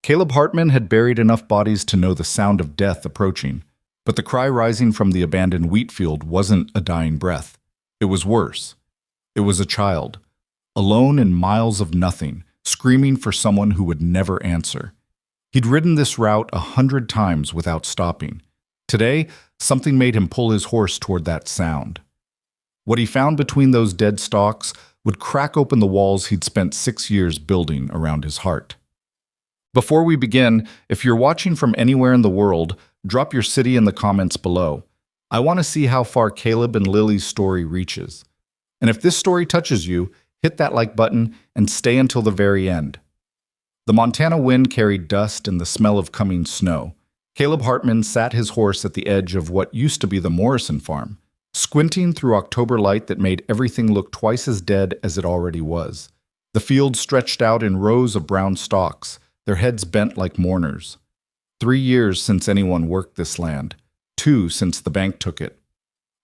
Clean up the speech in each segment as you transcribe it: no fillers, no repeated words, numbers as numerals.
Caleb Hartman had buried enough bodies to know the sound of death approaching, but the cry rising from the abandoned wheat field wasn't a dying breath. It was worse. It was a child, alone in miles of nothing, screaming for someone who would never answer. He'd ridden this route 100 times without stopping. Today, something made him pull his horse toward that sound. What he found between those dead stalks would crack open the walls he'd spent 6 years building around his heart. Before we begin, if you're watching from anywhere in the world, drop your city in the comments below. I want to see how far Caleb and Lily's story reaches. And if this story touches you, hit that like button and stay until the very end. The Montana wind carried dust and the smell of coming snow. Caleb Hartman sat his horse at the edge of what used to be the Morrison farm, squinting through October light that made everything look twice as dead as it already was. The field stretched out in rows of brown stalks, their heads bent like mourners. 3 years since anyone worked this land. 2 since the bank took it.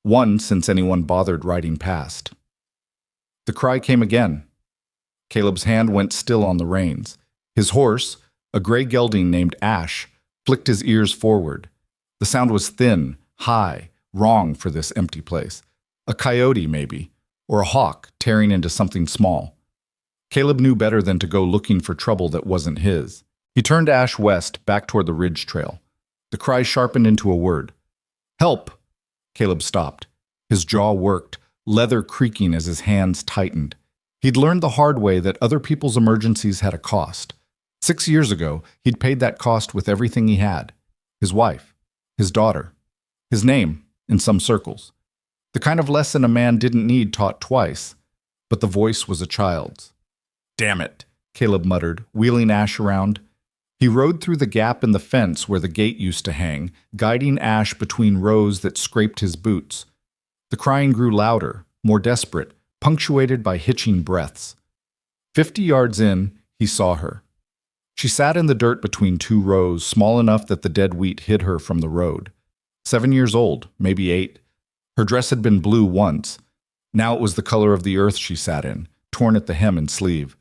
1 since anyone bothered riding past. The cry came again. Caleb's hand went still on the reins. His horse, a gray gelding named Ash, flicked his ears forward. The sound was thin, high, wrong for this empty place. A coyote, maybe, or a hawk tearing into something small. Caleb knew better than to go looking for trouble that wasn't his. He turned Ash west, back toward the ridge trail. The cry sharpened into a word. "Help!" Caleb stopped. His jaw worked, leather creaking as his hands tightened. He'd learned the hard way that other people's emergencies had a cost. 6 years ago, he'd paid that cost with everything he had. His wife, his daughter, his name, in some circles. The kind of lesson a man didn't need taught twice, but the voice was a child's. "Damn it," Caleb muttered, wheeling Ash around. He rode through the gap in the fence where the gate used to hang, guiding Ash between rows that scraped his boots. The crying grew louder, more desperate, punctuated by hitching breaths. 50 yards in, he saw her. She sat in the dirt between 2 rows, small enough that the dead wheat hid her from the road. 7 years old, maybe 8. Her dress had been blue once. Now it was the color of the earth she sat in, torn at the hem and sleeve.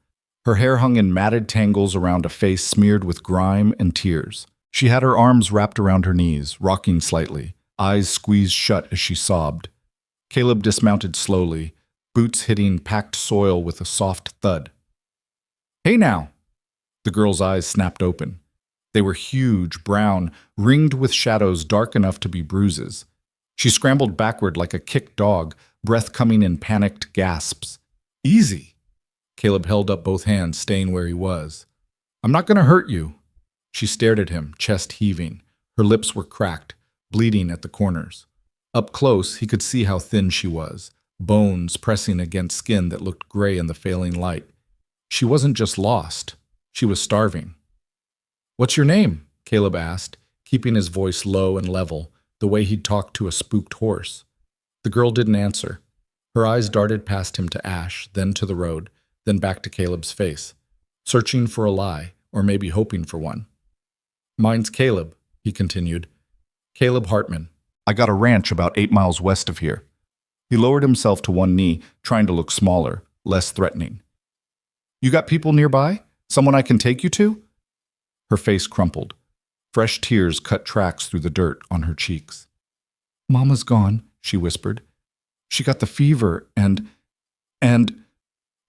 Her hair hung in matted tangles around a face smeared with grime and tears. She had her arms wrapped around her knees, rocking slightly, eyes squeezed shut as she sobbed. Caleb dismounted slowly, boots hitting packed soil with a soft thud. "Hey now!" The girl's eyes snapped open. They were huge, brown, ringed with shadows dark enough to be bruises. She scrambled backward like a kicked dog, breath coming in panicked gasps. "Easy!" Caleb held up both hands, staying where he was. "I'm not going to hurt you." She stared at him, chest heaving. Her lips were cracked, bleeding at the corners. Up close, he could see how thin she was, bones pressing against skin that looked gray in the failing light. She wasn't just lost. She was starving. "What's your name?" Caleb asked, keeping his voice low and level, the way he'd talked to a spooked horse. The girl didn't answer. Her eyes darted past him to Ash, then to the road, then back to Caleb's face, searching for a lie, or maybe hoping for one. "Mine's Caleb," he continued. "Caleb Hartman. I got a ranch about 8 miles west of here." He lowered himself to one knee, trying to look smaller, less threatening. "You got people nearby? Someone I can take you to?" Her face crumpled. Fresh tears cut tracks through the dirt on her cheeks. "Mama's gone," she whispered. "She got the fever and...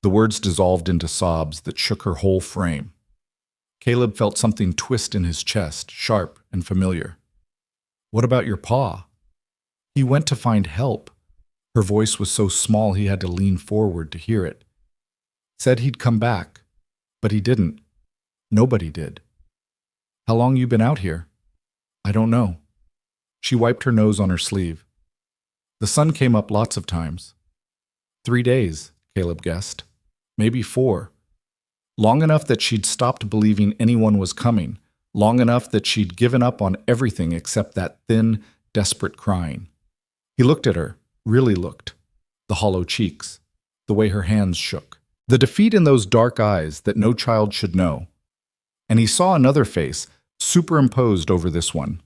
The words dissolved into sobs that shook her whole frame. Caleb felt something twist in his chest, sharp and familiar. "What about your pa?" "He went to find help." Her voice was so small he had to lean forward to hear it. "Said he'd come back, but he didn't. Nobody did." "How long you been out here?" "I don't know." She wiped her nose on her sleeve. "The sun came up lots of times." 3 days, Caleb guessed. Maybe 4. Long enough that she'd stopped believing anyone was coming. Long enough that she'd given up on everything except that thin, desperate crying. He looked at her, really looked. The hollow cheeks, the way her hands shook. The defeat in those dark eyes that no child should know. And he saw another face, superimposed over this one.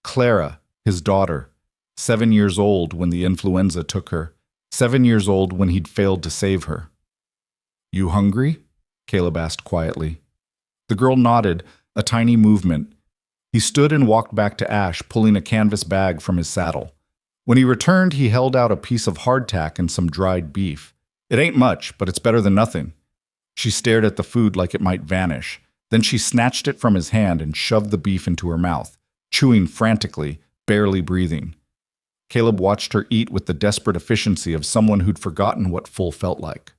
Clara, his daughter, 7 years old when the influenza took her, 7 years old when he'd failed to save her. "You hungry?" Caleb asked quietly. The girl nodded, A tiny movement. He stood and walked back to Ash, pulling a canvas bag from his saddle. When he returned, he held out a piece of hardtack and some dried beef. It ain't much, but it's better than nothing. She stared at the food like it might vanish. Then she snatched it from his hand and shoved the beef into her mouth, chewing frantically, barely breathing. Caleb watched her eat with the desperate efficiency of someone who'd forgotten what full felt like.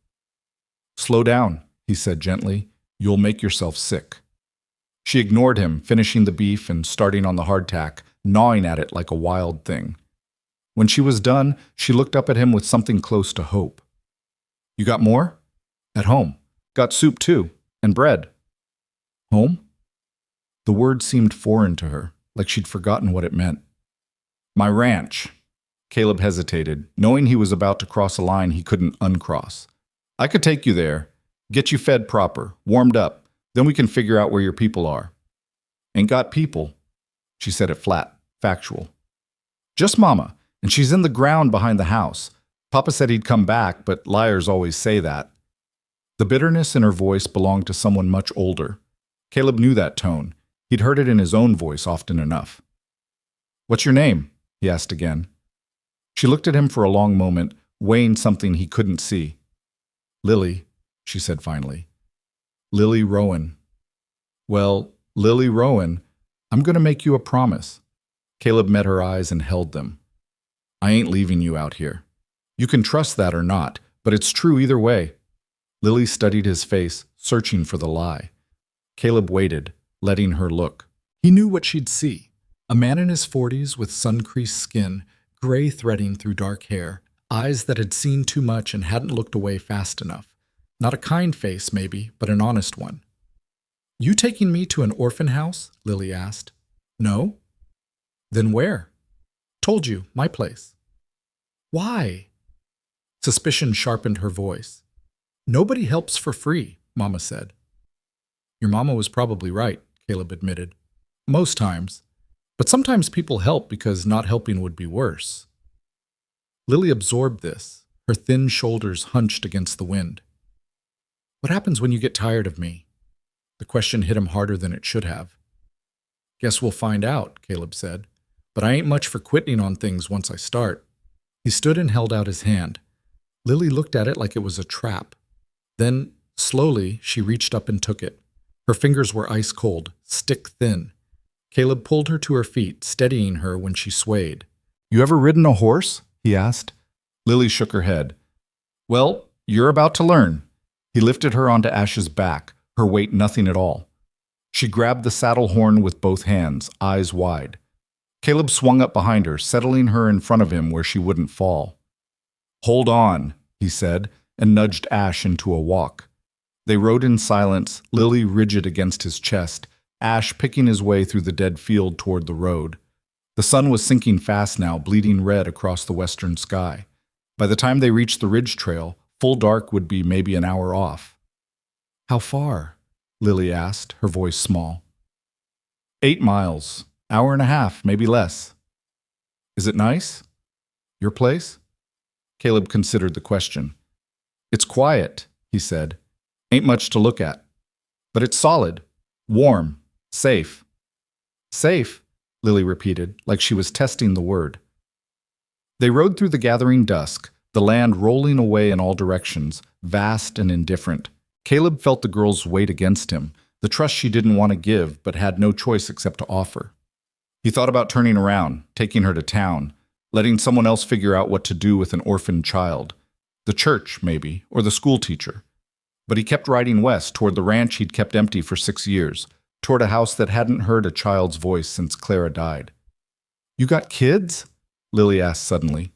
"Slow down," he said gently. "You'll make yourself sick." She ignored him, finishing the beef and starting on the hardtack, gnawing at it like a wild thing. When she was done, she looked up at him with something close to hope. "You got more?" "At home. Got soup too, and bread." "Home?" The word seemed foreign to her, like she'd forgotten what it meant. "My ranch." Caleb hesitated, knowing he was about to cross a line he couldn't uncross. "I could take you there, get you fed proper, warmed up, then we can figure out where your people are." "Ain't got people." She said it flat, factual. "Just Mama, and she's in the ground behind the house. Papa said he'd come back, but liars always say that." The bitterness in her voice belonged to someone much older. Caleb knew that tone. He'd heard it in his own voice often enough. "What's your name?" he asked again. She looked at him for a long moment, weighing something he couldn't see. "Lily," she said finally. "Lily Rowan." "Well, Lily Rowan, I'm going to make you a promise." Caleb met her eyes and held them. "I ain't leaving you out here. You can trust that or not, but it's true either way." Lily studied his face, searching for the lie. Caleb waited, letting her look. He knew what she'd see. A man in his 40s with sun-creased skin, gray threading through dark hair, eyes that had seen too much and hadn't looked away fast enough. Not a kind face, maybe, but an honest one. "You taking me to an orphan house?" Lily asked. "No." "Then where?" "Told you, my place." "Why?" Suspicion sharpened her voice. "Nobody helps for free," Mama said. "Your mama was probably right," Caleb admitted. "Most times. But sometimes people help because not helping would be worse." Lily absorbed this, her thin shoulders hunched against the wind. "What happens when you get tired of me?" The question hit him harder than it should have. "Guess we'll find out," Caleb said. "But I ain't much for quitting on things once I start." He stood and held out his hand. Lily looked at it like it was a trap. Then, slowly, she reached up and took it. Her fingers were ice cold, stick thin. Caleb pulled her to her feet, steadying her when she swayed. "You ever ridden a horse?" he asked. Lily shook her head. "Well, you're about to learn." He lifted her onto Ash's back, her weight nothing at all. She grabbed the saddle horn with both hands, eyes wide. Caleb swung up behind her, settling her in front of him where she wouldn't fall. "Hold on," he said, and nudged Ash into a walk. They rode in silence, Lily rigid against his chest, Ash picking his way through the dead field toward the road. The sun was sinking fast now, bleeding red across the western sky. By the time they reached the ridge trail, full dark would be maybe an hour off. "How far?" Lily asked, her voice small. 8 miles. Hour and a half, maybe less." "Is it nice? Your place?" Caleb considered the question. "It's quiet," he said. "Ain't much to look at. But it's solid. Warm. Safe." "Safe," Lily repeated, like she was testing the word. They rode through the gathering dusk, the land rolling away in all directions, vast and indifferent. Caleb felt the girl's weight against him, the trust she didn't want to give but had no choice except to offer. He thought about turning around, taking her to town, letting someone else figure out what to do with an orphaned child. The church, maybe, or the school teacher. But he kept riding west toward the ranch he'd kept empty for 6 years, toward a house that hadn't heard a child's voice since Clara died. "You got kids?" Lily asked suddenly.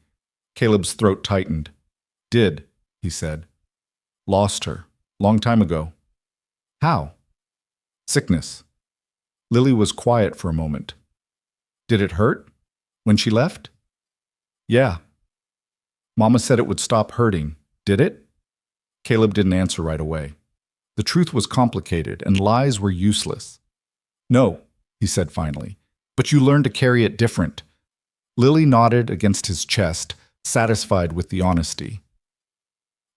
Caleb's throat tightened. "Did," he said. "Lost her. Long time ago." "How?" "Sickness." Lily was quiet for a moment. "Did it hurt? When she left?" "Yeah." "Mama said it would stop hurting. Did it?" Caleb didn't answer right away. The truth was complicated, and lies were useless. "No," he said finally, "but you learned to carry it different." Lily nodded against his chest, satisfied with the honesty.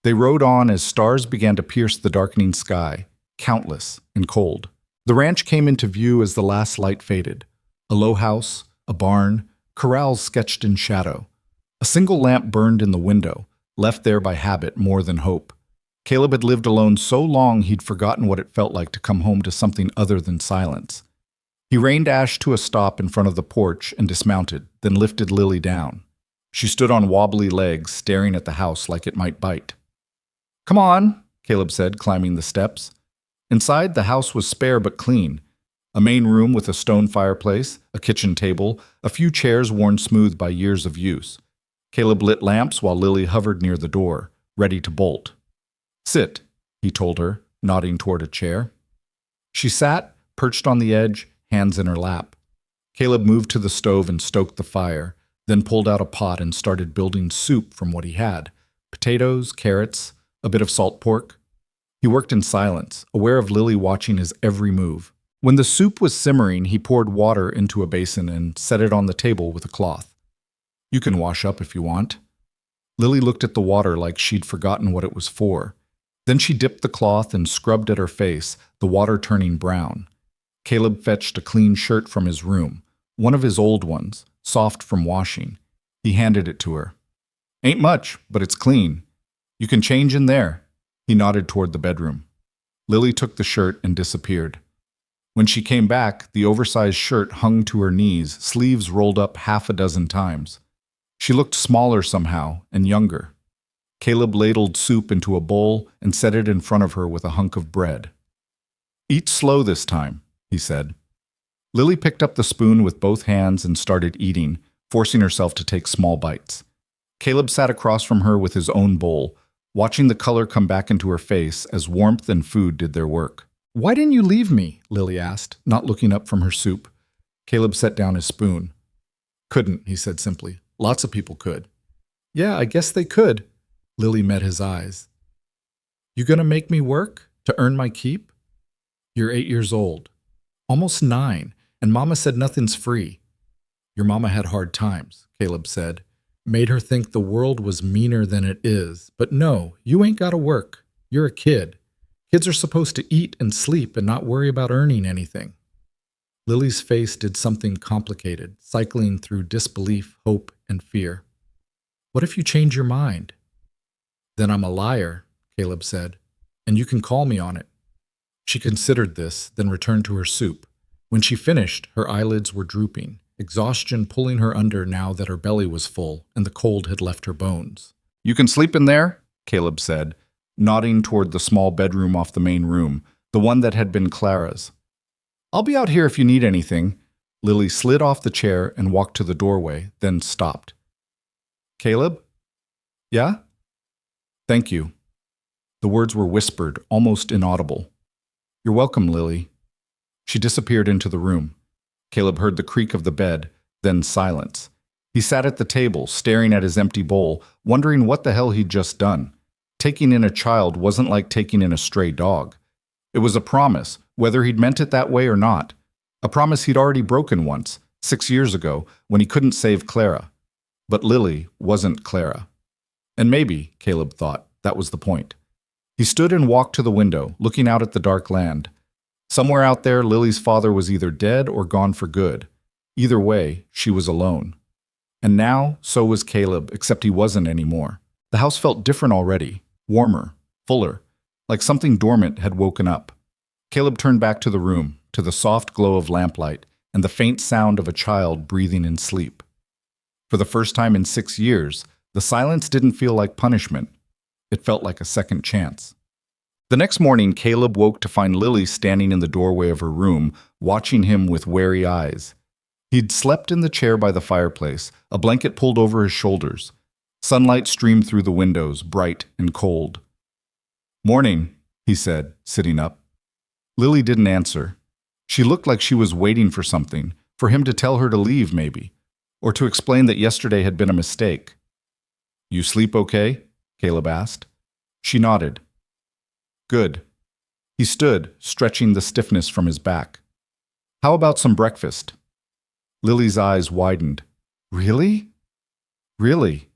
They rode on as stars began to pierce the darkening sky, countless and cold. The ranch came into view as the last light faded. A low house, a barn, corrals sketched in shadow. A single lamp burned in the window, left there by habit more than hope. Caleb had lived alone so long he'd forgotten what it felt like to come home to something other than silence. He reined Ash to a stop in front of the porch and dismounted, then lifted Lily down. She stood on wobbly legs, staring at the house like it might bite. "Come on," Caleb said, climbing the steps. Inside, the house was spare but clean. A main room with a stone fireplace, a kitchen table, a few chairs worn smooth by years of use. Caleb lit lamps while Lily hovered near the door, ready to bolt. "Sit," he told her, nodding toward a chair. She sat, perched on the edge, hands in her lap. Caleb moved to the stove and stoked the fire, then pulled out a pot and started building soup from what he had: potatoes, carrots, a bit of salt pork. He worked in silence, aware of Lily watching his every move. When the soup was simmering, he poured water into a basin and set it on the table with a cloth. "You can wash up if you want." Lily looked at the water like she'd forgotten what it was for. Then she dipped the cloth and scrubbed at her face, the water turning brown. Caleb fetched a clean shirt from his room, one of his old ones, soft from washing. He handed it to her. "Ain't much, but it's clean. You can change in there." He nodded toward the bedroom. Lily took the shirt and disappeared. When she came back, the oversized shirt hung to her knees, sleeves rolled up half a dozen times. She looked smaller somehow, and younger. Caleb ladled soup into a bowl and set it in front of her with a hunk of bread. "Eat slow this time," he said. Lily picked up the spoon with both hands and started eating, forcing herself to take small bites. Caleb sat across from her with his own bowl, watching the color come back into her face as warmth and food did their work. "Why didn't you leave me?" Lily asked, not looking up from her soup. Caleb set down his spoon. "Couldn't," he said simply. "Lots of people could." "Yeah, I guess they could." Lily met his eyes. "You gonna make me work? To earn my keep?" "You're 8 years old. Almost 9, and Mama said nothing's free." "Your mama had hard times," Caleb said. "Made her think the world was meaner than it is. But no, you ain't gotta work. You're a kid. Kids are supposed to eat and sleep and not worry about earning anything." Lily's face did something complicated, cycling through disbelief, hope, and fear. "What if you change your mind?" "Then I'm a liar," Caleb said, "and you can call me on it." She considered this, then returned to her soup. When she finished, her eyelids were drooping, exhaustion pulling her under now that her belly was full and the cold had left her bones. "You can sleep in there," Caleb said, nodding toward the small bedroom off the main room, the one that had been Clara's. "I'll be out here if you need anything." Lily slid off the chair and walked to the doorway, then stopped. "Caleb?" "Yeah?" "Thank you." The words were whispered, almost inaudible. "You're welcome, Lily." She disappeared into the room. Caleb heard the creak of the bed, then silence. He sat at the table, staring at his empty bowl, wondering what the hell he'd just done. Taking in a child wasn't like taking in a stray dog. It was a promise, whether he'd meant it that way or not. A promise he'd already broken once, 6 years ago, when he couldn't save Clara. But Lily wasn't Clara. And maybe, Caleb thought, that was the point. He stood and walked to the window, looking out at the dark land. Somewhere out there, Lily's father was either dead or gone for good. Either way, she was alone. And now, so was Caleb, except he wasn't anymore. The house felt different already, warmer, fuller, like something dormant had woken up. Caleb turned back to the room, to the soft glow of lamplight and the faint sound of a child breathing in sleep. For the first time in 6 years, the silence didn't feel like punishment. It felt like a second chance. The next morning, Caleb woke to find Lily standing in the doorway of her room, watching him with wary eyes. He'd slept in the chair by the fireplace, a blanket pulled over his shoulders. Sunlight streamed through the windows, bright and cold. "Morning," he said, sitting up. Lily didn't answer. She looked like she was waiting for something, for him to tell her to leave maybe, or to explain that yesterday had been a mistake. "You sleep okay?" Caleb asked. She nodded. "Good." He stood, stretching the stiffness from his back. "How about some breakfast?" Lily's eyes widened. "Really?" "Really."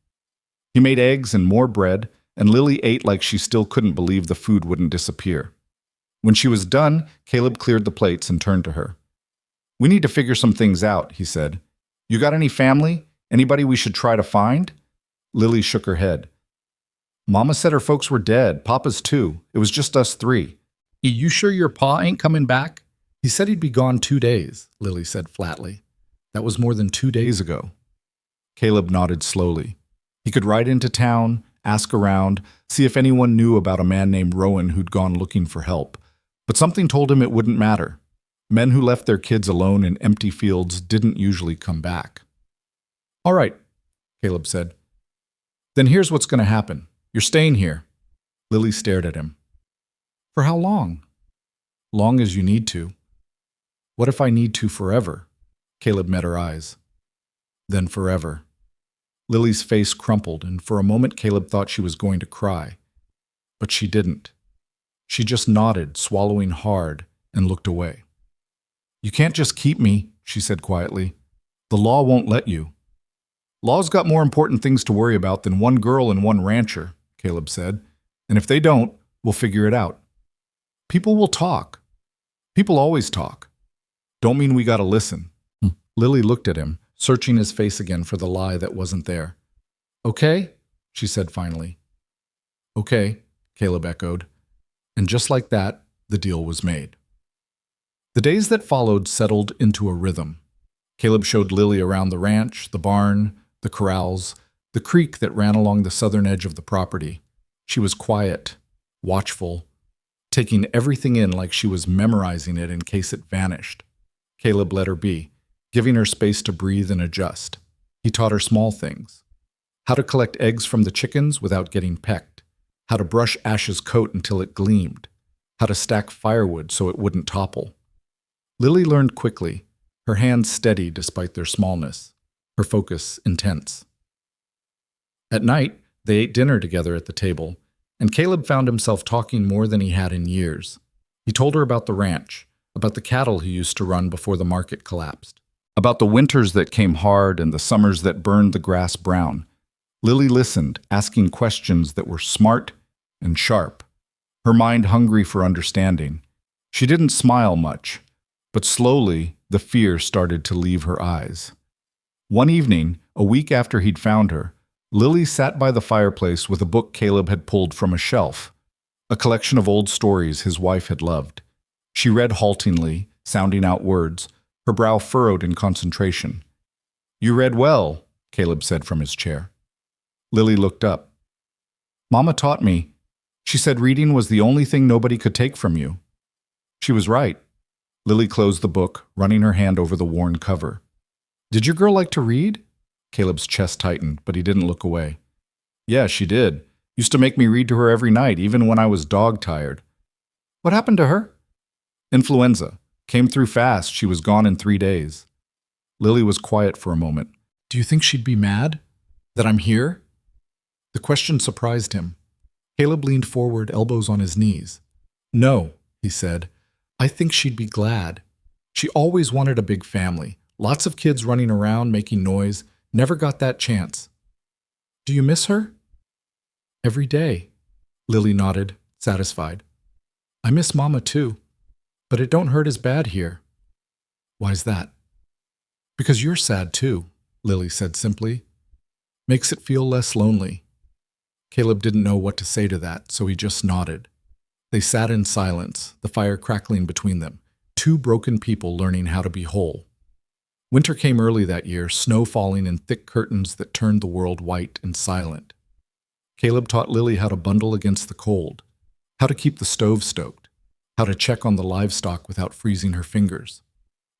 He made eggs and more bread, and Lily ate like she still couldn't believe the food wouldn't disappear. When she was done, Caleb cleared the plates and turned to her. "We need to figure some things out," he said. "You got any family? Anybody we should try to find?" Lily shook her head. "Mama said her folks were dead, Papa's too. It was just us three." "You sure your pa ain't coming back?" "He said he'd be gone 2 days," Lily said flatly. "That was more than 2 days ago." Caleb nodded slowly. He could ride into town, ask around, see if anyone knew about a man named Rowan who'd gone looking for help. But something told him it wouldn't matter. Men who left their kids alone in empty fields didn't usually come back. "All right," Caleb said. "Then here's what's going to happen. You're staying here." Lily stared at him. "For how long?" "Long as you need to." "What if I need to forever?" Caleb met her eyes. "Then forever." Lily's face crumpled, and for a moment Caleb thought she was going to cry. But she didn't. She just nodded, swallowing hard, and looked away. "You can't just keep me," she said quietly. "The law won't let you." "Law's got more important things to worry about than one girl and one rancher," Caleb said. "And if they don't, we'll figure it out. People will talk. People always talk. Don't mean we gotta listen." Lily looked at him, searching his face again for the lie that wasn't there. "Okay," she said finally. "Okay," Caleb echoed. And just like that, the deal was made. The days that followed settled into a rhythm. Caleb showed Lily around the ranch, the barn, the corrals, the creek that ran along the southern edge of the property. She was quiet, watchful, taking everything in like she was memorizing it in case it vanished. Caleb let her be, giving her space to breathe and adjust. He taught her small things. How to collect eggs from the chickens without getting pecked. How to brush Ash's coat until it gleamed. How to stack firewood so it wouldn't topple. Lily learned quickly, her hands steady despite their smallness, her focus intense. At night, they ate dinner together at the table, and Caleb found himself talking more than he had in years. He told her about the ranch, about the cattle he used to run before the market collapsed, about the winters that came hard and the summers that burned the grass brown. Lily listened, asking questions that were smart and sharp, her mind hungry for understanding. She didn't smile much, but slowly the fear started to leave her eyes. One evening, a week after he'd found her, Lily sat by the fireplace with a book Caleb had pulled from a shelf, a collection of old stories his wife had loved. She read haltingly, sounding out words, her brow furrowed in concentration. "You read well," Caleb said from his chair. Lily looked up. "Mama taught me. She said reading was the only thing nobody could take from you." She was right. Lily closed the book, running her hand over the worn cover. "Did your girl like to read?" Caleb's chest tightened, but he didn't look away. "Yeah, she did. Used to make me read to her every night, even when I was dog-tired." "What happened to her?" "Influenza. Came through fast. She was gone in 3 days." Lily was quiet for a moment. "Do you think she'd be mad? That I'm here?" The question surprised him. Caleb leaned forward, elbows on his knees. "No," he said. "I think she'd be glad. She always wanted a big family. Lots of kids running around, making noise. Never got that chance." "Do you miss her?" "Every day." Lily nodded, satisfied. "I miss Mama too. But it don't hurt as bad here." "Why's that?" "Because you're sad too," Lily said simply. "Makes it feel less lonely." Caleb didn't know what to say to that, so he just nodded. They sat in silence, the fire crackling between them, two broken people learning how to be whole. Winter came early that year, snow falling in thick curtains that turned the world white and silent. Caleb taught Lily how to bundle against the cold, how to keep the stove stoked, how to check on the livestock without freezing her fingers.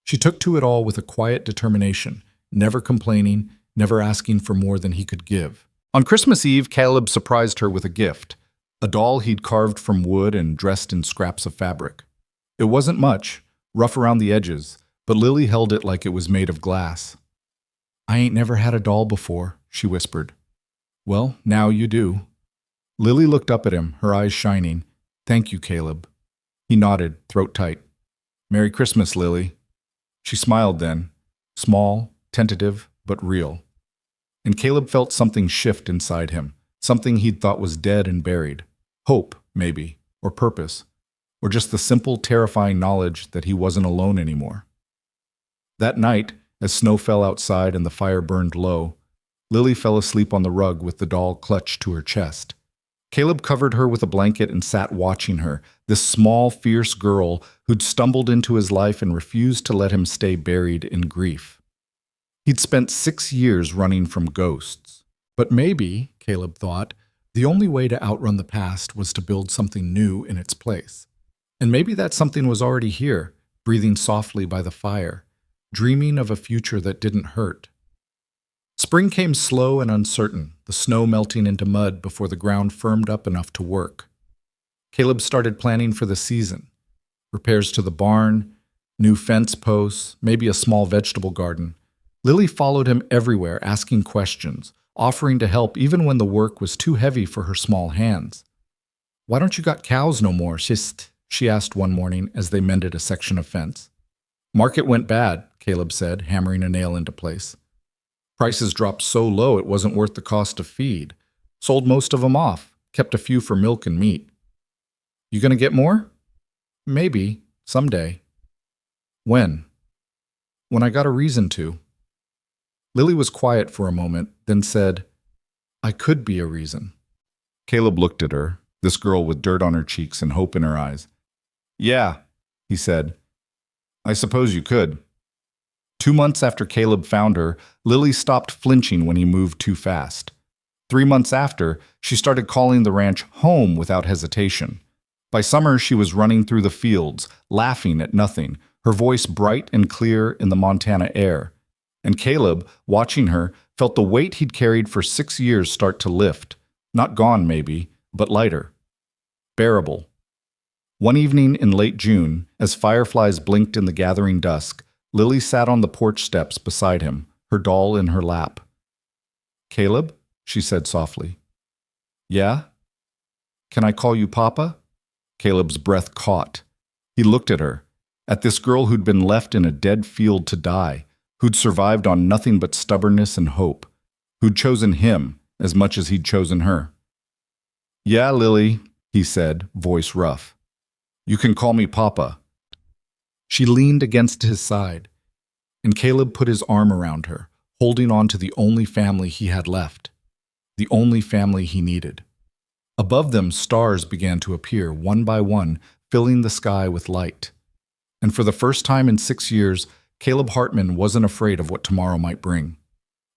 She took to it all with a quiet determination, never complaining, never asking for more than he could give. On Christmas Eve, Caleb surprised her with a gift, a doll he'd carved from wood and dressed in scraps of fabric. It wasn't much, rough around the edges, but Lily held it like it was made of glass. "I ain't never had a doll before," she whispered. "Well, now you do." Lily looked up at him, her eyes shining. "Thank you, Caleb." He nodded, throat tight. "Merry Christmas, Lily." She smiled then, small, tentative, but real. And Caleb felt something shift inside him, something he'd thought was dead and buried. Hope, maybe, or purpose. or just the simple, terrifying knowledge that he wasn't alone anymore. That night, as snow fell outside and the fire burned low, Lily fell asleep on the rug with the doll clutched to her chest. Caleb covered her with a blanket and sat watching her, this small, fierce girl who'd stumbled into his life and refused to let him stay buried in grief. He'd spent 6 years running from ghosts. But maybe, Caleb thought, the only way to outrun the past was to build something new in its place. And maybe that something was already here, breathing softly by the fire, dreaming of a future that didn't hurt. Spring came slow and uncertain, the snow melting into mud before the ground firmed up enough to work. Caleb started planning for the season. Repairs to the barn, new fence posts, maybe a small vegetable garden. Lily followed him everywhere, asking questions, offering to help even when the work was too heavy for her small hands. "Why don't you got cows no more, she asked one morning as they mended a section of fence. "Market went bad," Caleb said, hammering a nail into place. "Prices dropped so low it wasn't worth the cost of feed. Sold most of them off, kept a few for milk and meat." "You gonna get more?" "Maybe, someday." "When?" "When I got a reason to." Lily was quiet for a moment, then said, "I could be a reason." Caleb looked at her, this girl with dirt on her cheeks and hope in her eyes. "Yeah," he said. "I suppose you could." 2 months after Caleb found her, Lily stopped flinching when he moved too fast. 3 months after, she started calling the ranch home without hesitation. By summer, she was running through the fields, laughing at nothing, her voice bright and clear in the Montana air. And Caleb, watching her, felt the weight he'd carried for 6 years start to lift. Not gone, maybe, but lighter. Bearable. One evening in late June, as fireflies blinked in the gathering dusk, Lily sat on the porch steps beside him, her doll in her lap. "Caleb?" she said softly. "Yeah?" "Can I call you Papa?" Caleb's breath caught. He looked at her, at this girl who'd been left in a dead field to die, who'd survived on nothing but stubbornness and hope, who'd chosen him as much as he'd chosen her. "Yeah, Lily," he said, voice rough. "You can call me Papa." She leaned against his side, and Caleb put his arm around her, holding on to the only family he had left, the only family he needed. Above them, stars began to appear, one by one, filling the sky with light. And for the first time in 6 years, Caleb Hartman wasn't afraid of what tomorrow might bring.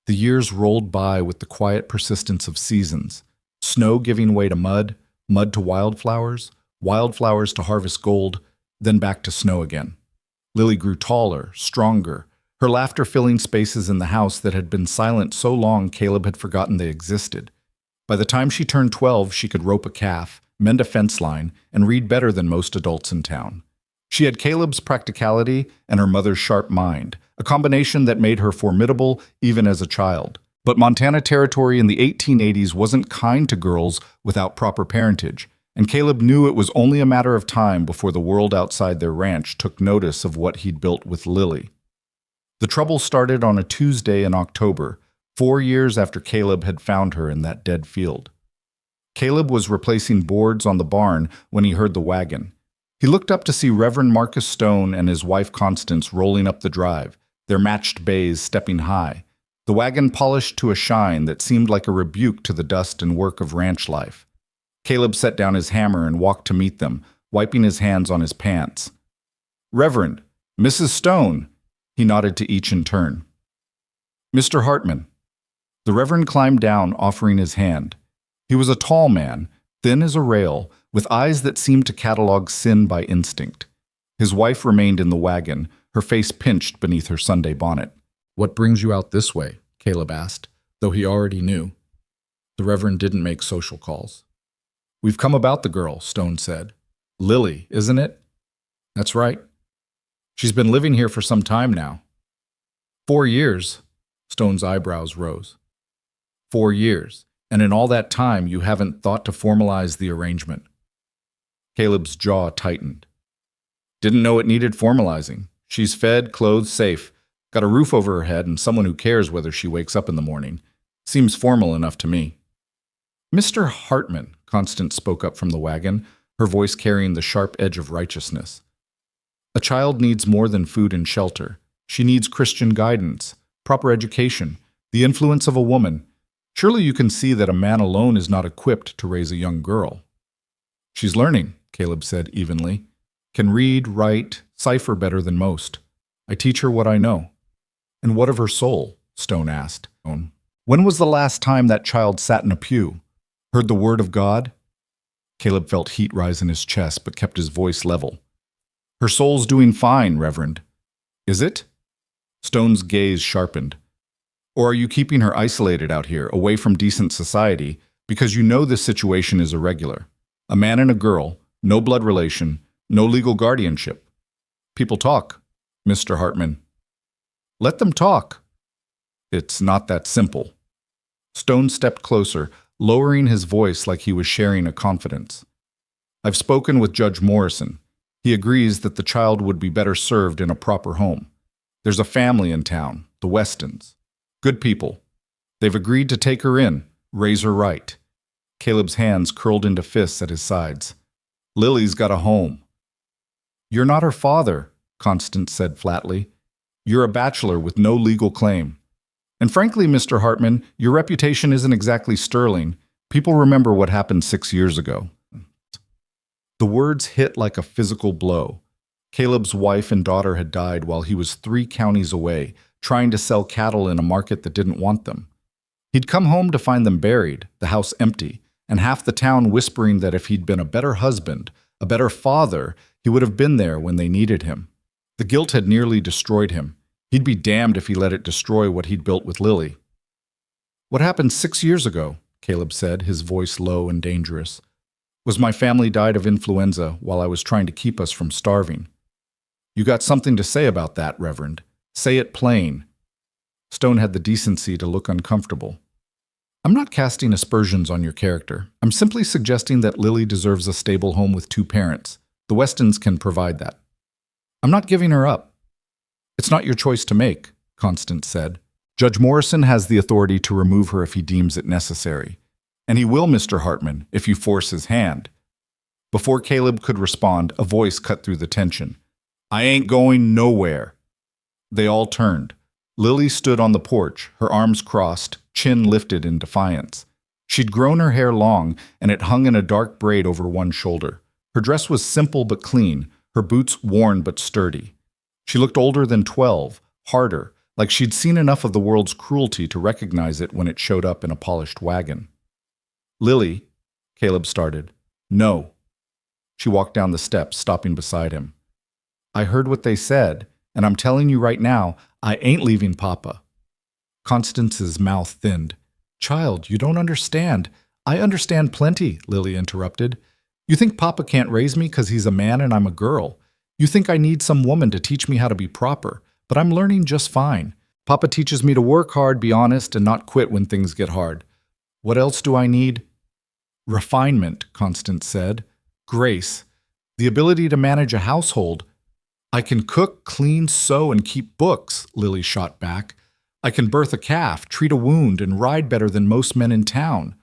The years rolled by with the quiet persistence of seasons, snow giving way to mud, mud to wildflowers, wildflowers to harvest gold, then back to snow again. Lily grew taller, stronger, her laughter filling spaces in the house that had been silent so long Caleb had forgotten they existed. By the time she turned 12, she could rope a calf, mend a fence line, and read better than most adults in town. She had Caleb's practicality and her mother's sharp mind, a combination that made her formidable even as a child. But Montana territory in the 1880s wasn't kind to girls without proper parentage, and Caleb knew it was only a matter of time before the world outside their ranch took notice of what he'd built with Lily. The trouble started on a Tuesday in October, 4 years after Caleb had found her in that dead field. Caleb was replacing boards on the barn when he heard the wagon. He looked up to see Reverend Marcus Stone and his wife Constance rolling up the drive, their matched bays stepping high, the wagon polished to a shine that seemed like a rebuke to the dust and work of ranch life. Caleb set down his hammer and walked to meet them, wiping his hands on his pants. "Reverend, Mrs. Stone," he nodded to each in turn. "Mr. Hartman." The Reverend climbed down, offering his hand. He was a tall man, thin as a rail, with eyes that seemed to catalog sin by instinct. His wife remained in the wagon, her face pinched beneath her Sunday bonnet. "What brings you out this way?" Caleb asked, though he already knew. The Reverend didn't make social calls. "We've come about the girl," Stone said. "Lily, isn't it?" "That's right. She's been living here for some time now." 4 years. Stone's eyebrows rose. 4 years, and in all that time you haven't thought to formalize the arrangement. Caleb's jaw tightened. "Didn't know it needed formalizing. She's fed, clothed, safe, got a roof over her head, and someone who cares whether she wakes up in the morning. Seems formal enough to me." "Mr. Hartman," Constance spoke up from the wagon, her voice carrying the sharp edge of righteousness. A child needs more than food and shelter. She needs Christian guidance, proper education, the influence of a woman. Surely you can see that a man alone is not equipped to raise a young girl. She's learning, Caleb said evenly. Can read, write, cipher better than most. I teach her what I know. And what of her soul? Stone asked. When was the last time that child sat in a pew? Heard the word of God? Caleb felt heat rise in his chest, but kept his voice level. Her soul's doing fine, Reverend. Is it? Stone's gaze sharpened. Or are you keeping her isolated out here, away from decent society, because you know this situation is irregular? A man and a girl, no blood relation, no legal guardianship. People talk, Mr. Hartman. Let them talk. It's not that simple. Stone stepped closer, lowering his voice like he was sharing a confidence. I've spoken with Judge Morrison. He agrees that the child would be better served in a proper home. There's a family in town, the Westons. Good people. They've agreed to take her in, raise her right. Caleb's hands curled into fists at his sides. Lily's got a home. You're not her father, Constance said flatly. You're a bachelor with no legal claim. And frankly, Mr. Hartman, your reputation isn't exactly sterling. People remember what happened 6 years ago. The words hit like a physical blow. Caleb's wife and daughter had died while he was 3 counties away, trying to sell cattle in a market that didn't want them. He'd come home to find them buried, the house empty, and half the town whispering that if he'd been a better husband, a better father, he would have been there when they needed him. The guilt had nearly destroyed him. He'd be damned if he let it destroy what he'd built with Lily. What happened 6 years ago, Caleb said, his voice low and dangerous, was my family died of influenza while I was trying to keep us from starving. You got something to say about that, Reverend. Say it plain. Stone had the decency to look uncomfortable. I'm not casting aspersions on your character. I'm simply suggesting that Lily deserves a stable home with 2 parents. The Westons can provide that. I'm not giving her up. It's not your choice to make, Constance said. Judge Morrison has the authority to remove her if he deems it necessary. And he will, Mr. Hartman, if you force his hand. Before Caleb could respond, a voice cut through the tension. I ain't going nowhere. They all turned. Lily stood on the porch, her arms crossed, chin lifted in defiance. She'd grown her hair long, and it hung in a dark braid over one shoulder. Her dress was simple but clean, her boots worn but sturdy. She looked older than 12, harder, like she'd seen enough of the world's cruelty to recognize it when it showed up in a polished wagon. Lily, Caleb started. No. She walked down the steps, stopping beside him. I heard what they said, and I'm telling you right now, I ain't leaving Papa. Constance's mouth thinned. Child, you don't understand. I understand plenty, Lily interrupted. You think Papa can't raise me because he's a man and I'm a girl. You think I need some woman to teach me how to be proper, but I'm learning just fine. Papa teaches me to work hard, be honest, and not quit when things get hard. What else do I need? Refinement, Constance said. Grace. The ability to manage a household. I can cook, clean, sew, and keep books, Lily shot back. I can birth a calf, treat a wound, and ride better than most men in town.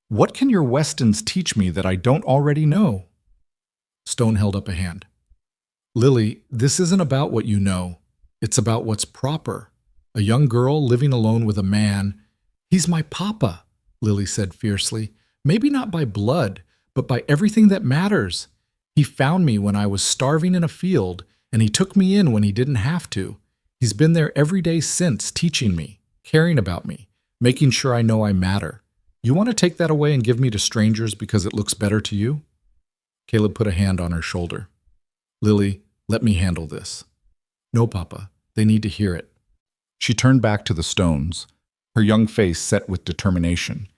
What can your Westons teach me that I don't already know? Stone held up a hand. Lily, this isn't about what you know. It's about what's proper. A young girl living alone with a man. He's my papa, Lily said fiercely. Maybe not by blood, but by everything that matters. He found me when I was starving in a field, and he took me in when he didn't have to. He's been there every day since, teaching me, caring about me, making sure I know I matter. You want to take that away and give me to strangers because it looks better to you? Caleb put a hand on her shoulder. Lily, let me handle this. No, Papa. They need to hear it. She turned back to the Stones, her young face set with determination.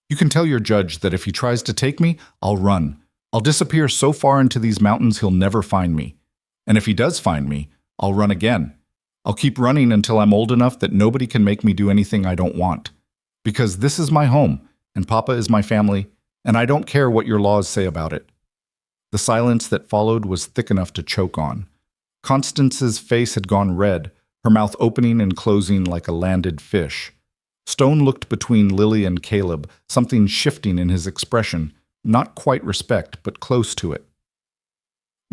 You can tell your judge that if he tries to take me, I'll run. I'll disappear so far into these mountains he'll never find me. And if he does find me, I'll run again. I'll keep running until I'm old enough that nobody can make me do anything I don't want. Because this is my home, and Papa is my family, and I don't care what your laws say about it. The silence that followed was thick enough to choke on. Constance's face had gone red, her mouth opening and closing like a landed fish. Stone looked between Lily and Caleb, something shifting in his expression, Not quite respect, but close to it.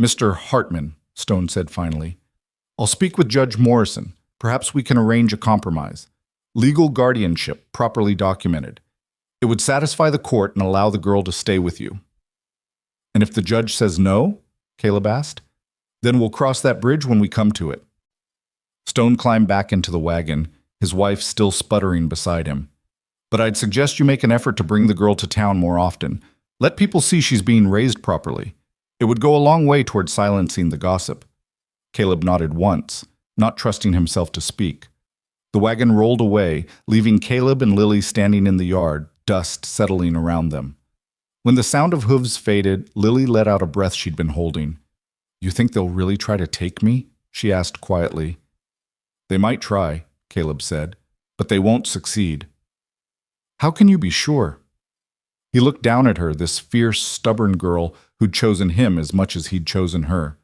Mr. Hartman, Stone said finally, I'll speak with Judge Morrison. Perhaps we can arrange a compromise. Legal guardianship, properly documented. It would satisfy the court and allow the girl to stay with you. And if the judge says no, Caleb asked, then we'll cross that bridge when we come to it. Stone climbed back into the wagon, his wife still sputtering beside him. But I'd suggest you make an effort to bring the girl to town more often. Let people see she's being raised properly. It would go a long way toward silencing the gossip. Caleb nodded once, not trusting himself to speak. The wagon rolled away, leaving Caleb and Lily standing in the yard, dust settling around them. When the sound of hooves faded, Lily let out a breath she'd been holding. You think they'll really try to take me? She asked quietly. They might try, Caleb said, but they won't succeed. How can you be sure? He looked down at her, this fierce, stubborn girl who'd chosen him as much as he'd chosen her.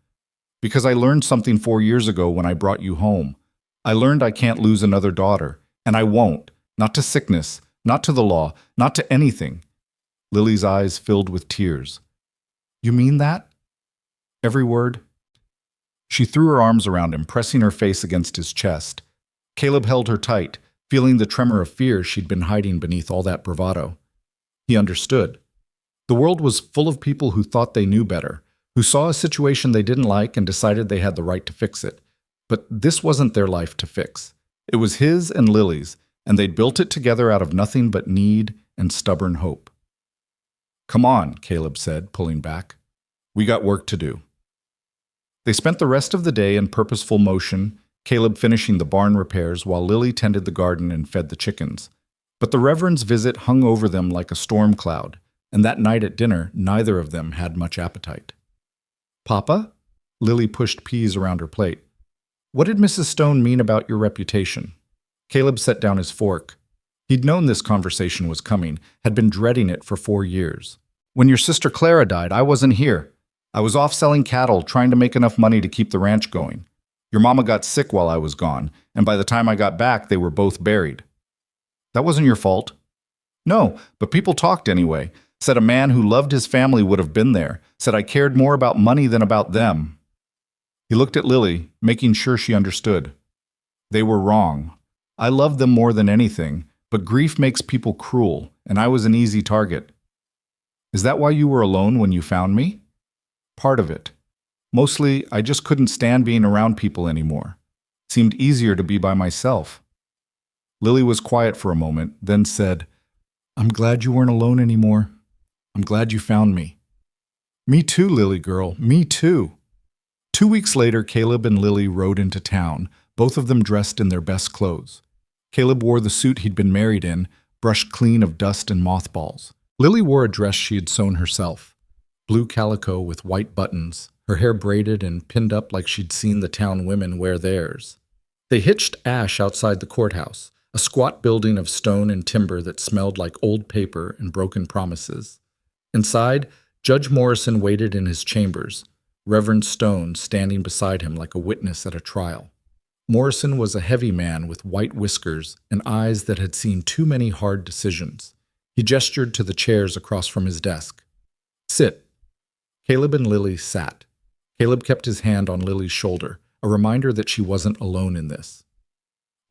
Because I learned something 4 years ago when I brought you home. I learned I can't lose another daughter, and I won't. Not to sickness, not to the law, not to anything. Lily's eyes filled with tears. You mean that? Every word. She threw her arms around him, pressing her face against his chest. Caleb held her tight, feeling the tremor of fear she'd been hiding beneath all that bravado. He understood. The world was full of people who thought they knew better, who saw a situation they didn't like and decided they had the right to fix it. But this wasn't their life to fix. It was his and Lily's, and they'd built it together out of nothing but need and stubborn hope. Come on, Caleb said, pulling back. We got work to do. They spent the rest of the day in purposeful motion, Caleb finishing the barn repairs while Lily tended the garden and fed the chickens. But the Reverend's visit hung over them like a storm cloud, and that night at dinner, neither of them had much appetite. Papa? Lily pushed peas around her plate. What did Mrs. Stone mean about your reputation? Caleb set down his fork. He'd known this conversation was coming, had been dreading it for 4 years. When your sister Clara died, I wasn't here. I was off selling cattle, trying to make enough money to keep the ranch going. Your mama got sick while I was gone, and by the time I got back, they were both buried. That wasn't your fault. No, but people talked anyway. Said a man who loved his family would have been there. Said I cared more about money than about them. He looked at Lily, making sure she understood. They were wrong. I loved them more than anything, but grief makes people cruel, and I was an easy target. Is that why you were alone when you found me? Part of it. Mostly, I just couldn't stand being around people anymore. Seemed easier to be by myself. Lily was quiet for a moment, then said, I'm glad you weren't alone anymore. I'm glad you found me. Me too, Lily girl, me too. 2 weeks later, Caleb and Lily rode into town, both of them dressed in their best clothes. Caleb wore the suit he'd been married in, brushed clean of dust and mothballs. Lily wore a dress she had sewn herself, blue calico with white buttons, her hair braided and pinned up like she'd seen the town women wear theirs. They hitched Ash outside the courthouse, a squat building of stone and timber that smelled like old paper and broken promises. Inside, Judge Morrison waited in his chambers, Reverend Stone standing beside him like a witness at a trial. Morrison was a heavy man with white whiskers and eyes that had seen too many hard decisions. He gestured to the chairs across from his desk. Sit. Caleb and Lily sat. Caleb kept his hand on Lily's shoulder, a reminder that she wasn't alone in this.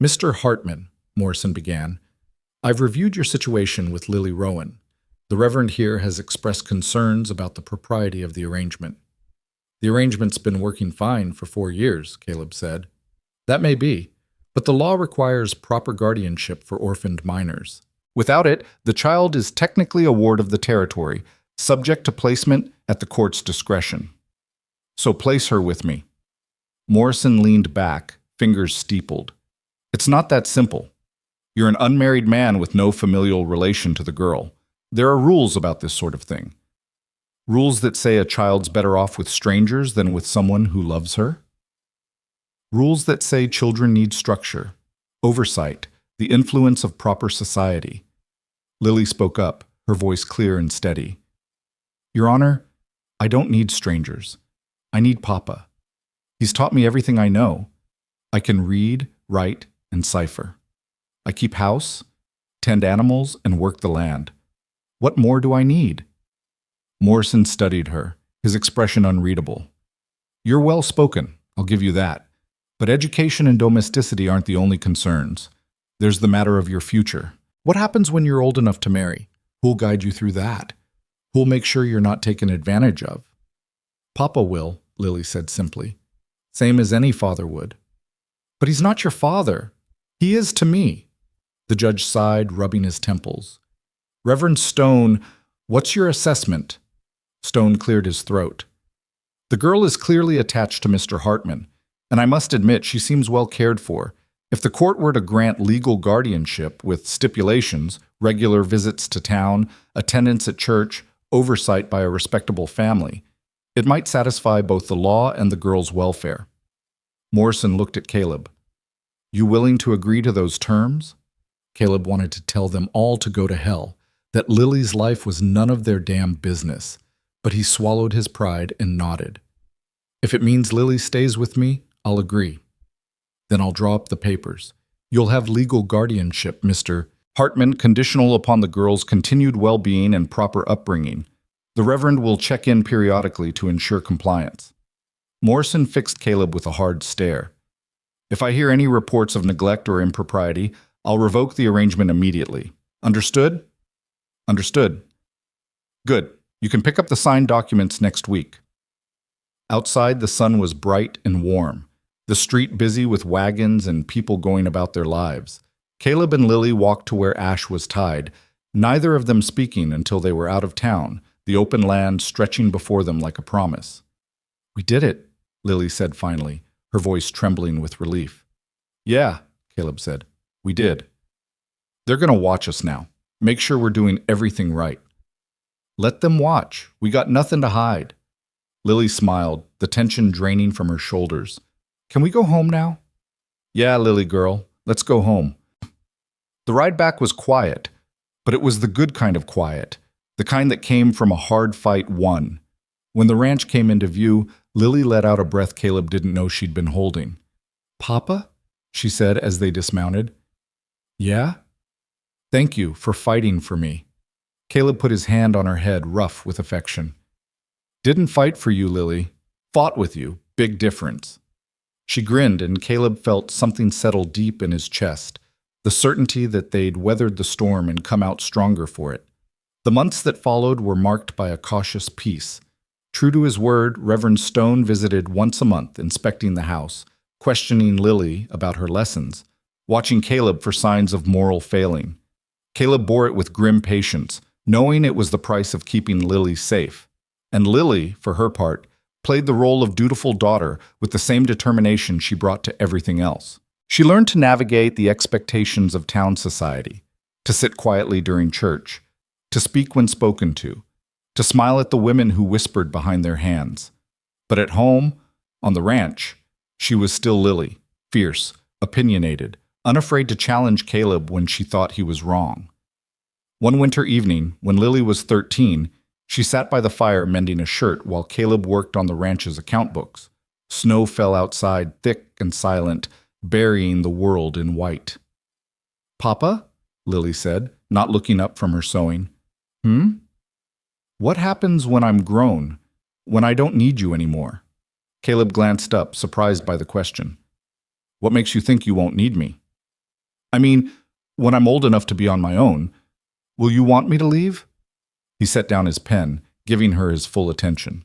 Mr. Hartman, Morrison began, I've reviewed your situation with Lily Rowan. The Reverend here has expressed concerns about the propriety of the arrangement. The arrangement's been working fine for 4 years, Caleb said. That may be, but the law requires proper guardianship for orphaned minors. Without it, the child is technically a ward of the territory, subject to placement at the court's discretion. So place her with me. Morrison leaned back, fingers steepled. It's not that simple. You're an unmarried man with no familial relation to the girl. There are rules about this sort of thing. Rules that say a child's better off with strangers than with someone who loves her. Rules that say children need structure, oversight, the influence of proper society. Lily spoke up, her voice clear and steady. Your Honor, I don't need strangers. I need Papa. He's taught me everything I know. I can read, write, and cipher. I keep house, tend animals, and work the land. What more do I need? Morrison studied her, his expression unreadable. You're well spoken, I'll give you that. But education and domesticity aren't the only concerns. There's the matter of your future. What happens when you're old enough to marry? Who'll guide you through that? Who'll make sure you're not taken advantage of? Papa will, Lily said simply. Same as any father would. But he's not your father. He is to me. The judge sighed, rubbing his temples. Reverend Stone, what's your assessment? Stone cleared his throat. The girl is clearly attached to Mr. Hartman, and I must admit she seems well cared for. If the court were to grant legal guardianship with stipulations, regular visits to town, attendance at church, oversight by a respectable family, it might satisfy both the law and the girl's welfare. Morrison looked at Caleb. You willing to agree to those terms? Caleb wanted to tell them all to go to hell, that Lily's life was none of their damn business, but he swallowed his pride and nodded. If it means Lily stays with me, I'll agree. Then I'll draw up the papers. You'll have legal guardianship, Mr. Hartman, conditional upon the girl's continued well-being and proper upbringing. The Reverend will check in periodically to ensure compliance. Morrison fixed Caleb with a hard stare. If I hear any reports of neglect or impropriety, I'll revoke the arrangement immediately. Understood? Understood. Good. You can pick up the signed documents next week. Outside, the sun was bright and warm, the street busy with wagons and people going about their lives. Caleb and Lily walked to where Ash was tied, neither of them speaking until they were out of town, the open land stretching before them like a promise. We did it, Lily said finally, her voice trembling with relief. Yeah, Caleb said. We did. They're going to watch us now. Make sure we're doing everything right. Let them watch. We got nothing to hide. Lily smiled, the tension draining from her shoulders. Can we go home now? Yeah, Lily girl, let's go home. The ride back was quiet, but it was the good kind of quiet, the kind that came from a hard fight won. When the ranch came into view, Lily let out a breath Caleb didn't know she'd been holding. Papa? She said as they dismounted. Yeah? Thank you for fighting for me. Caleb put his hand on her head, rough with affection. Didn't fight for you, Lily. Fought with you. Big difference. She grinned, and Caleb felt something settle deep in his chest, the certainty that they'd weathered the storm and come out stronger for it. The months that followed were marked by a cautious peace. True to his word, Reverend Stone visited once a month, inspecting the house, questioning Lily about her lessons, watching Caleb for signs of moral failing. Caleb bore it with grim patience, knowing it was the price of keeping Lily safe. And Lily, for her part, played the role of dutiful daughter with the same determination she brought to everything else. She learned to navigate the expectations of town society, to sit quietly during church, to speak when spoken to smile at the women who whispered behind their hands. But at home, on the ranch, she was still Lily, fierce, opinionated, unafraid to challenge Caleb when she thought he was wrong. One winter evening, when Lily was 13, she sat by the fire mending a shirt while Caleb worked on the ranch's account books. Snow fell outside, thick and silent, burying the world in white. Papa? Lily said, not looking up from her sewing. What happens when I'm grown, when I don't need you anymore? Caleb glanced up, surprised by the question. What makes you think you won't need me? I mean, when I'm old enough to be on my own, will you want me to leave? He set down his pen, giving her his full attention.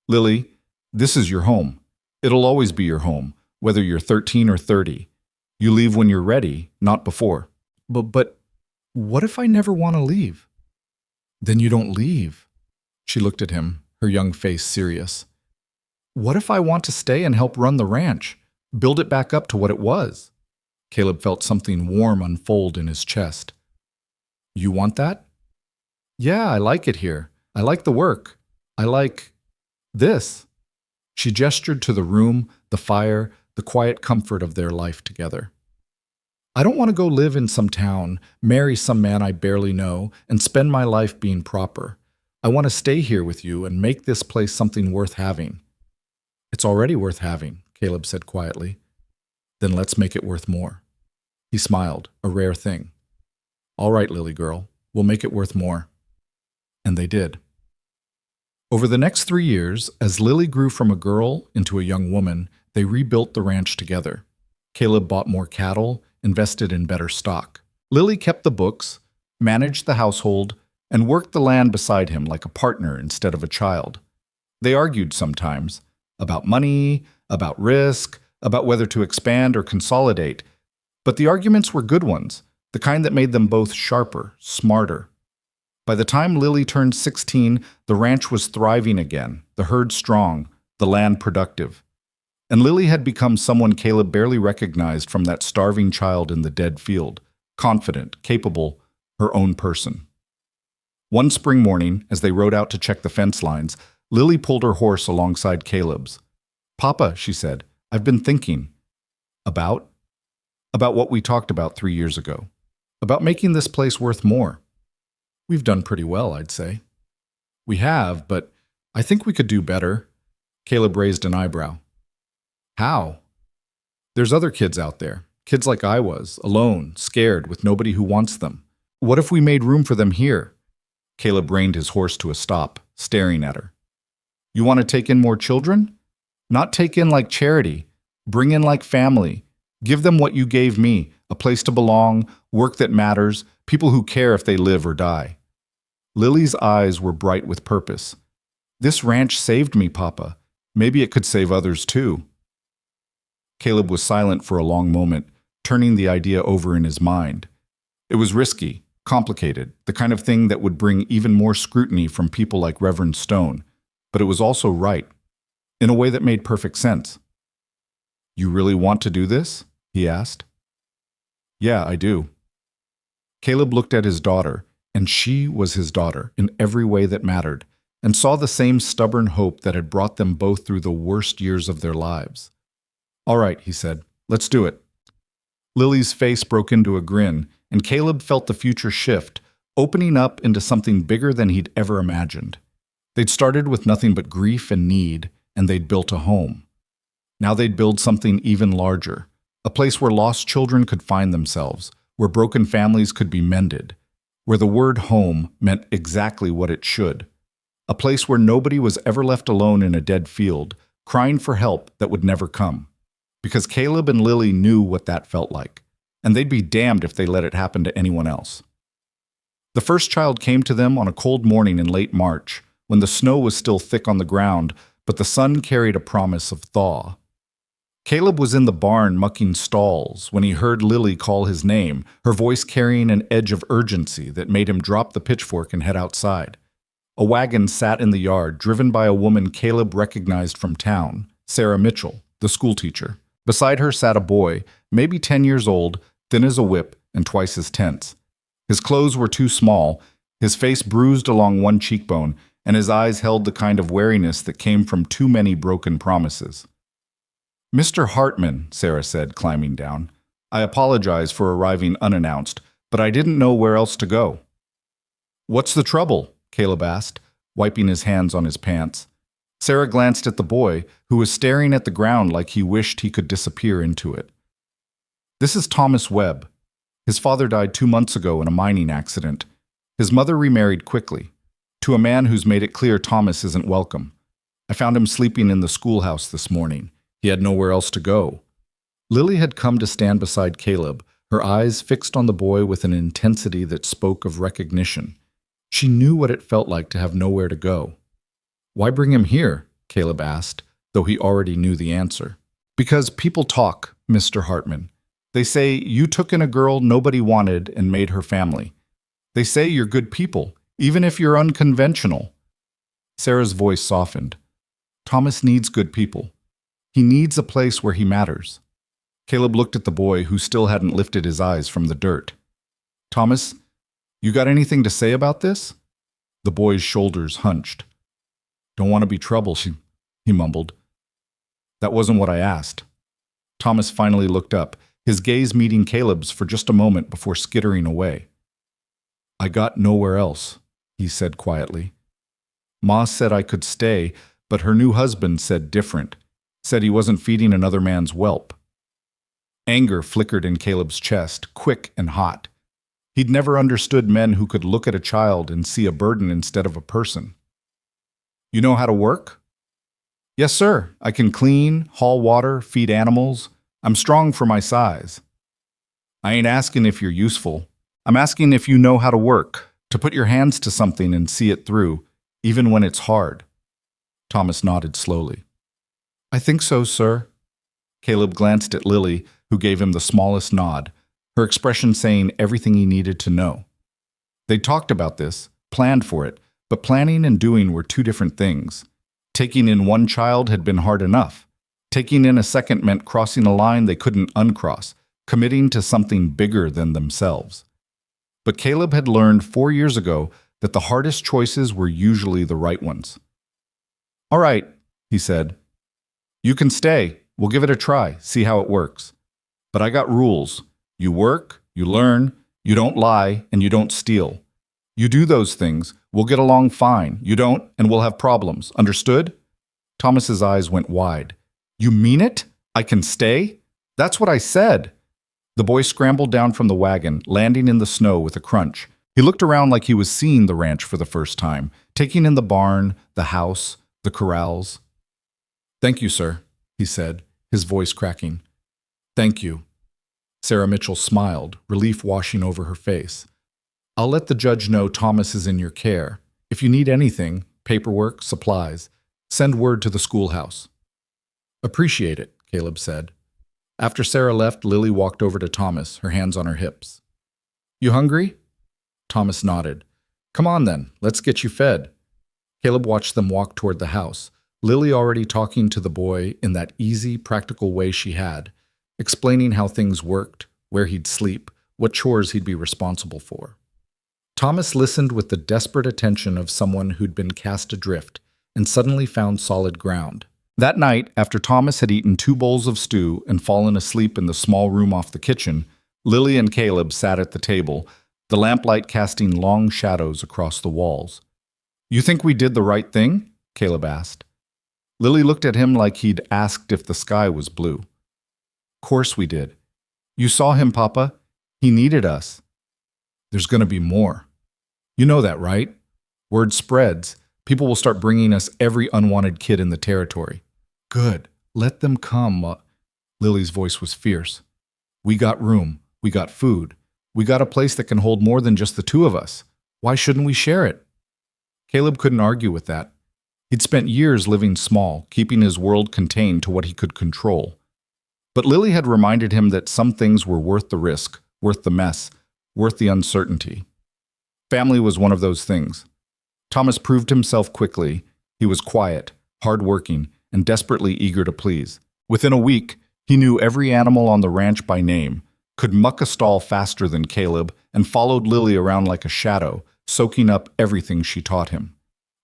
Lily, this is your home. It'll always be your home, whether you're 13 or 30. You leave when you're ready, not before. But what if I never want to leave? Then you don't leave. She looked at him, her young face serious. What if I want to stay and help run the ranch, build it back up to what it was? Caleb felt something warm unfold in his chest. You want that? Yeah, I like it here. I like the work. I like this. She gestured to the room, the fire, the quiet comfort of their life together. I don't want to go live in some town, marry some man I barely know, and spend my life being proper. I want to stay here with you and make this place something worth having. It's already worth having, Caleb said quietly. Then let's make it worth more. He smiled, a rare thing. All right, Lily girl, we'll make it worth more. And they did. Over the next 3 years, as Lily grew from a girl into a young woman, they rebuilt the ranch together. Caleb bought more cattle, invested in better stock. Lily kept the books, managed the household, and worked the land beside him like a partner instead of a child. They argued sometimes about money, about risk, about whether to expand or consolidate, but the arguments were good ones, the kind that made them both sharper, smarter. By the time Lily turned 16, the ranch was thriving again, the herd strong, the land productive. And Lily had become someone Caleb barely recognized from that starving child in the dead field, confident, capable, her own person. One spring morning, as they rode out to check the fence lines, Lily pulled her horse alongside Caleb's. "Papa," she said, "I've been thinking." About? About what we talked about 3 years ago. About making this place worth more. We've done pretty well, I'd say. We have, but I think we could do better. Caleb raised an eyebrow. How? There's other kids out there. Kids like I was, alone, scared, with nobody who wants them. What if we made room for them here? Caleb reined his horse to a stop, staring at her. You want to take in more children? Not take in like charity. Bring in like family. Give them what you gave me, a place to belong, work that matters, people who care if they live or die. Lily's eyes were bright with purpose. This ranch saved me, Papa. Maybe it could save others too. Caleb was silent for a long moment, turning the idea over in his mind. It was risky, complicated, the kind of thing that would bring even more scrutiny from people like Reverend Stone, but it was also right, in a way that made perfect sense. You really want to do this? He asked. Yeah, I do. Caleb looked at his daughter, and she was his daughter in every way that mattered, and saw the same stubborn hope that had brought them both through the worst years of their lives. All right, he said, let's do it. Lily's face broke into a grin, and Caleb felt the future shift, opening up into something bigger than he'd ever imagined. They'd started with nothing but grief and need, and they'd built a home. Now they'd build something even larger, a place where lost children could find themselves, where broken families could be mended, where the word home meant exactly what it should. A place where nobody was ever left alone in a dead field, crying for help that would never come. Because Caleb and Lily knew what that felt like, and they'd be damned if they let it happen to anyone else. The first child came to them on a cold morning in late March, when the snow was still thick on the ground, but the sun carried a promise of thaw. Caleb was in the barn mucking stalls when he heard Lily call his name, her voice carrying an edge of urgency that made him drop the pitchfork and head outside. A wagon sat in the yard, driven by a woman Caleb recognized from town, Sarah Mitchell, the schoolteacher. Beside her sat a boy, maybe 10 years old, thin as a whip and twice as tense. His clothes were too small, his face bruised along one cheekbone, and his eyes held the kind of wariness that came from too many broken promises. Mr. Hartman, Sarah said, climbing down. I apologize for arriving unannounced, but I didn't know where else to go. What's the trouble? Caleb asked, wiping his hands on his pants. Sarah glanced at the boy, who was staring at the ground like he wished he could disappear into it. This is Thomas Webb. His father died 2 months ago in a mining accident. His mother remarried quickly, to a man who's made it clear Thomas isn't welcome. I found him sleeping in the schoolhouse this morning. He had nowhere else to go. Lily had come to stand beside Caleb, her eyes fixed on the boy with an intensity that spoke of recognition. She knew what it felt like to have nowhere to go. Why bring him here? Caleb asked, though he already knew the answer. Because people talk, Mr. Hartman. They say you took in a girl nobody wanted and made her family. They say you're good people, even if you're unconventional. Sarah's voice softened. Thomas needs good people. He needs a place where he matters. Caleb looked at the boy who still hadn't lifted his eyes from the dirt. Thomas, you got anything to say about this? The boy's shoulders hunched. Don't want to be trouble, he mumbled. That wasn't what I asked. Thomas finally looked up, his gaze meeting Caleb's for just a moment before skittering away. I got nowhere else, he said quietly. Ma said I could stay, but her new husband said different, said he wasn't feeding another man's whelp. Anger flickered in Caleb's chest, quick and hot. He'd never understood men who could look at a child and see a burden instead of a person. You know how to work? Yes, sir. I can clean, haul water, feed animals. I'm strong for my size. I ain't asking if you're useful. I'm asking if you know how to work, to put your hands to something and see it through, even when it's hard. Thomas nodded slowly. I think so, sir. Caleb glanced at Lily, who gave him the smallest nod, her expression saying everything he needed to know. They talked about this, planned for it, but planning and doing were two different things. Taking in one child had been hard enough. Taking in a second meant crossing a line they couldn't uncross, committing to something bigger than themselves. But Caleb had learned 4 years ago that the hardest choices were usually the right ones. All right, he said. You can stay. We'll give it a try, see how it works. But I got rules. You work, you learn, you don't lie, and you don't steal. You do those things, we'll get along fine. You don't, and we'll have problems. Understood? Thomas's eyes went wide. You mean it? I can stay? That's what I said. The boy scrambled down from the wagon, landing in the snow with a crunch. He looked around like he was seeing the ranch for the first time, taking in the barn, the house, the corrals. Thank you, sir, he said, his voice cracking. Thank you. Sarah Mitchell smiled, relief washing over her face. I'll let the judge know Thomas is in your care. If you need anything, paperwork, supplies, send word to the schoolhouse. Appreciate it, Caleb said. After Sarah left, Lily walked over to Thomas, her hands on her hips. You hungry? Thomas nodded. Come on then, let's get you fed. Caleb watched them walk toward the house, Lily already talking to the boy in that easy, practical way she had, explaining how things worked, where he'd sleep, what chores he'd be responsible for. Thomas listened with the desperate attention of someone who'd been cast adrift and suddenly found solid ground. That night, after Thomas had eaten 2 bowls of stew and fallen asleep in the small room off the kitchen, Lily and Caleb sat at the table, the lamplight casting long shadows across the walls. You think we did the right thing? Caleb asked. Lily looked at him like he'd asked if the sky was blue. Course we did. You saw him, Papa. He needed us. There's going to be more. You know that, right? Word spreads. People will start bringing us every unwanted kid in the territory. Good. Let them come. Lily's voice was fierce. We got room. We got food. We got a place that can hold more than just the 2 of us. Why shouldn't we share it? Caleb couldn't argue with that. He'd spent years living small, keeping his world contained to what he could control. But Lily had reminded him that some things were worth the risk, worth the mess, worth the uncertainty. Family was one of those things. Thomas proved himself quickly. He was quiet, hard-working, and desperately eager to please. Within a week, he knew every animal on the ranch by name, could muck a stall faster than Caleb, and followed Lily around like a shadow, soaking up everything she taught him.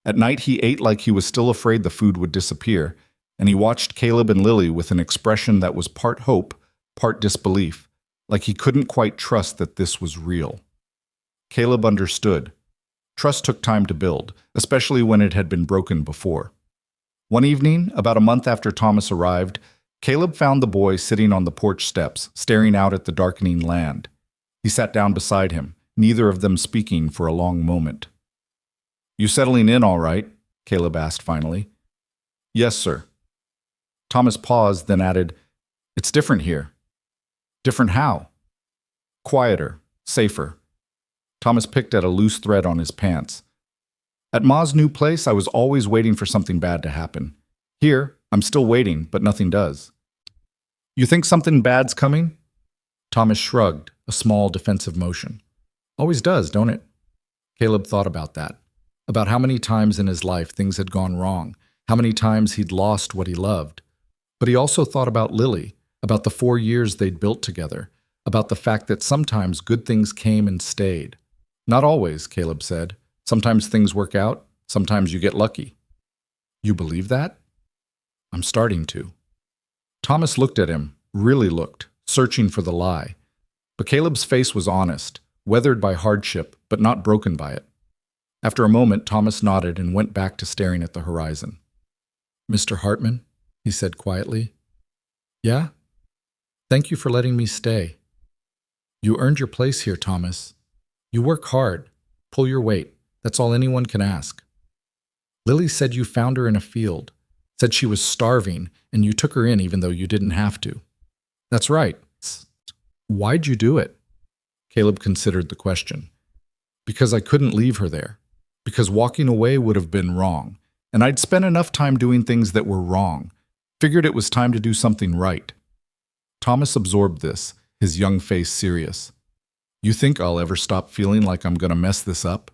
At night, he ate like he was still afraid the food would disappear, and he watched Caleb and Lily with an expression that was part hope, part disbelief, like he couldn't quite trust that this was real. Caleb understood. Trust took time to build, especially when it had been broken before. One evening, about a month after Thomas arrived, Caleb found the boy sitting on the porch steps, staring out at the darkening land. He sat down beside him, neither of them speaking for a long moment. You settling in all right? Caleb asked finally. Yes, sir. Thomas paused, then added, It's different here. Different how? Quieter, safer. Thomas picked at a loose thread on his pants. At Ma's new place, I was always waiting for something bad to happen. Here, I'm still waiting, but nothing does. You think something bad's coming? Thomas shrugged, a small defensive motion. Always does, don't it? Caleb thought about that. About how many times in his life things had gone wrong, how many times he'd lost what he loved. But he also thought about Lily, about the 4 years they'd built together, about the fact that sometimes good things came and stayed. Not always, Caleb said. Sometimes things work out, sometimes you get lucky. You believe that? I'm starting to. Thomas looked at him, really looked, searching for the lie. But Caleb's face was honest, weathered by hardship, but not broken by it. After a moment, Thomas nodded and went back to staring at the horizon. Mr. Hartman, he said quietly. Yeah? Thank you for letting me stay. You earned your place here, Thomas. You work hard. Pull your weight. That's all anyone can ask. Lily said you found her in a field, said she was starving, and you took her in even though you didn't have to. That's right. Why'd you do it? Caleb considered the question. Because I couldn't leave her there. Because walking away would have been wrong. And I'd spent enough time doing things that were wrong. Figured it was time to do something right. Thomas absorbed this, his young face serious. You think I'll ever stop feeling like I'm going to mess this up?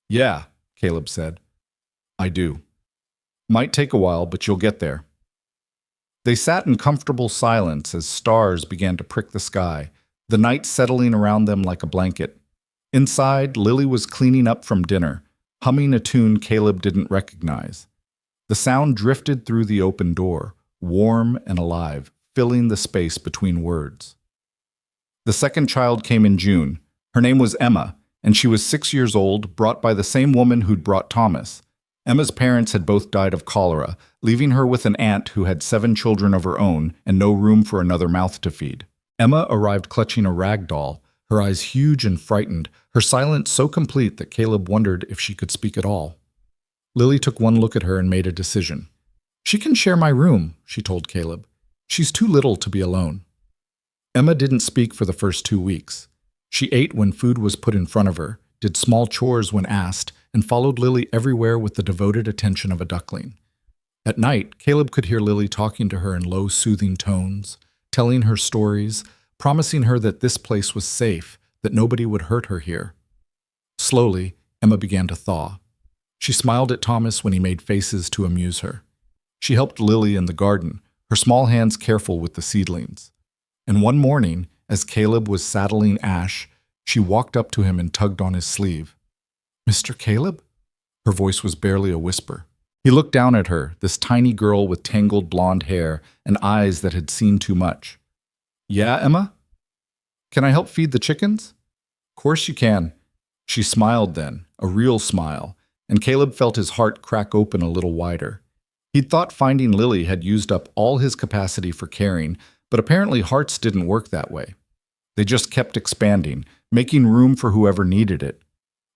Yeah, Caleb said. I do. Might take a while, but you'll get there. They sat in comfortable silence as stars began to prick the sky, the night settling around them like a blanket. Inside, Lily was cleaning up from dinner, humming a tune Caleb didn't recognize. The sound drifted through the open door, warm and alive, filling the space between words. The second child came in June. Her name was Emma, and she was 6 years old, brought by the same woman who'd brought Thomas. Emma's parents had both died of cholera, leaving her with an aunt who had 7 children of her own and no room for another mouth to feed. Emma arrived clutching a rag doll, her eyes huge and frightened, her silence so complete that Caleb wondered if she could speak at all. Lily took one look at her and made a decision. She can share my room, she told Caleb. She's too little to be alone. Emma didn't speak for the first 2 weeks. She ate when food was put in front of her, did small chores when asked, and followed Lily everywhere with the devoted attention of a duckling. At night, Caleb could hear Lily talking to her in low, soothing tones, telling her stories, promising her that this place was safe, that nobody would hurt her here. Slowly, Emma began to thaw. She smiled at Thomas when he made faces to amuse her. She helped Lily in the garden, her small hands careful with the seedlings. And one morning, as Caleb was saddling Ash, she walked up to him and tugged on his sleeve. Mr. Caleb? Her voice was barely a whisper. He looked down at her, this tiny girl with tangled blonde hair and eyes that had seen too much. Yeah, Emma? Can I help feed the chickens? Course you can. She smiled then, a real smile, and Caleb felt his heart crack open a little wider. He'd thought finding Lily had used up all his capacity for caring, but apparently hearts didn't work that way. They just kept expanding, making room for whoever needed it.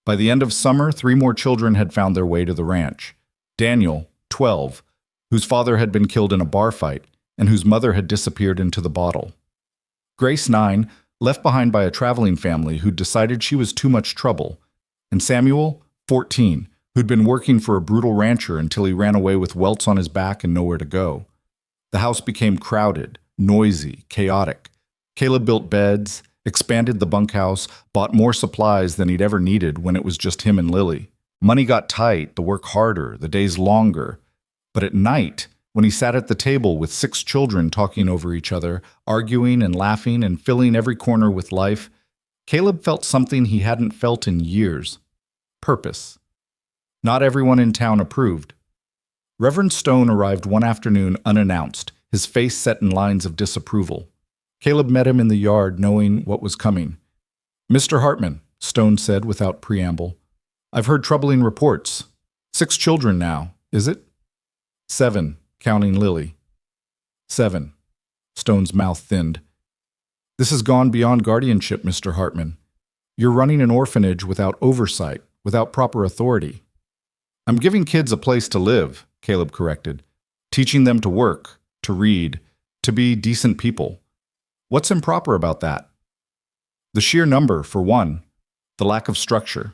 By the end of summer, 3 more children had found their way to the ranch. Daniel, 12, whose father had been killed in a bar fight, and whose mother had disappeared into the bottle. Grace, 9, left behind by a traveling family who'd decided she was too much trouble. And Samuel, 14, who'd been working for a brutal rancher until he ran away with welts on his back and nowhere to go. The house became crowded, noisy, chaotic. Caleb built beds, expanded the bunkhouse, bought more supplies than he'd ever needed when it was just him and Lily. Money got tight, the work harder, the days longer. But at night, when he sat at the table with 6 children talking over each other, arguing and laughing and filling every corner with life, Caleb felt something he hadn't felt in years. Purpose. Not everyone in town approved. Reverend Stone arrived one afternoon unannounced, his face set in lines of disapproval. Caleb met him in the yard, knowing what was coming. Mr. Hartman, Stone said without preamble, I've heard troubling reports. 6 children now, is it? 7, counting Lily. 7. Stone's mouth thinned. This has gone beyond guardianship, Mr. Hartman. You're running an orphanage without oversight, without proper authority. I'm giving kids a place to live, Caleb corrected, teaching them to work, to read, to be decent people. What's improper about that? The sheer number, for one, the lack of structure.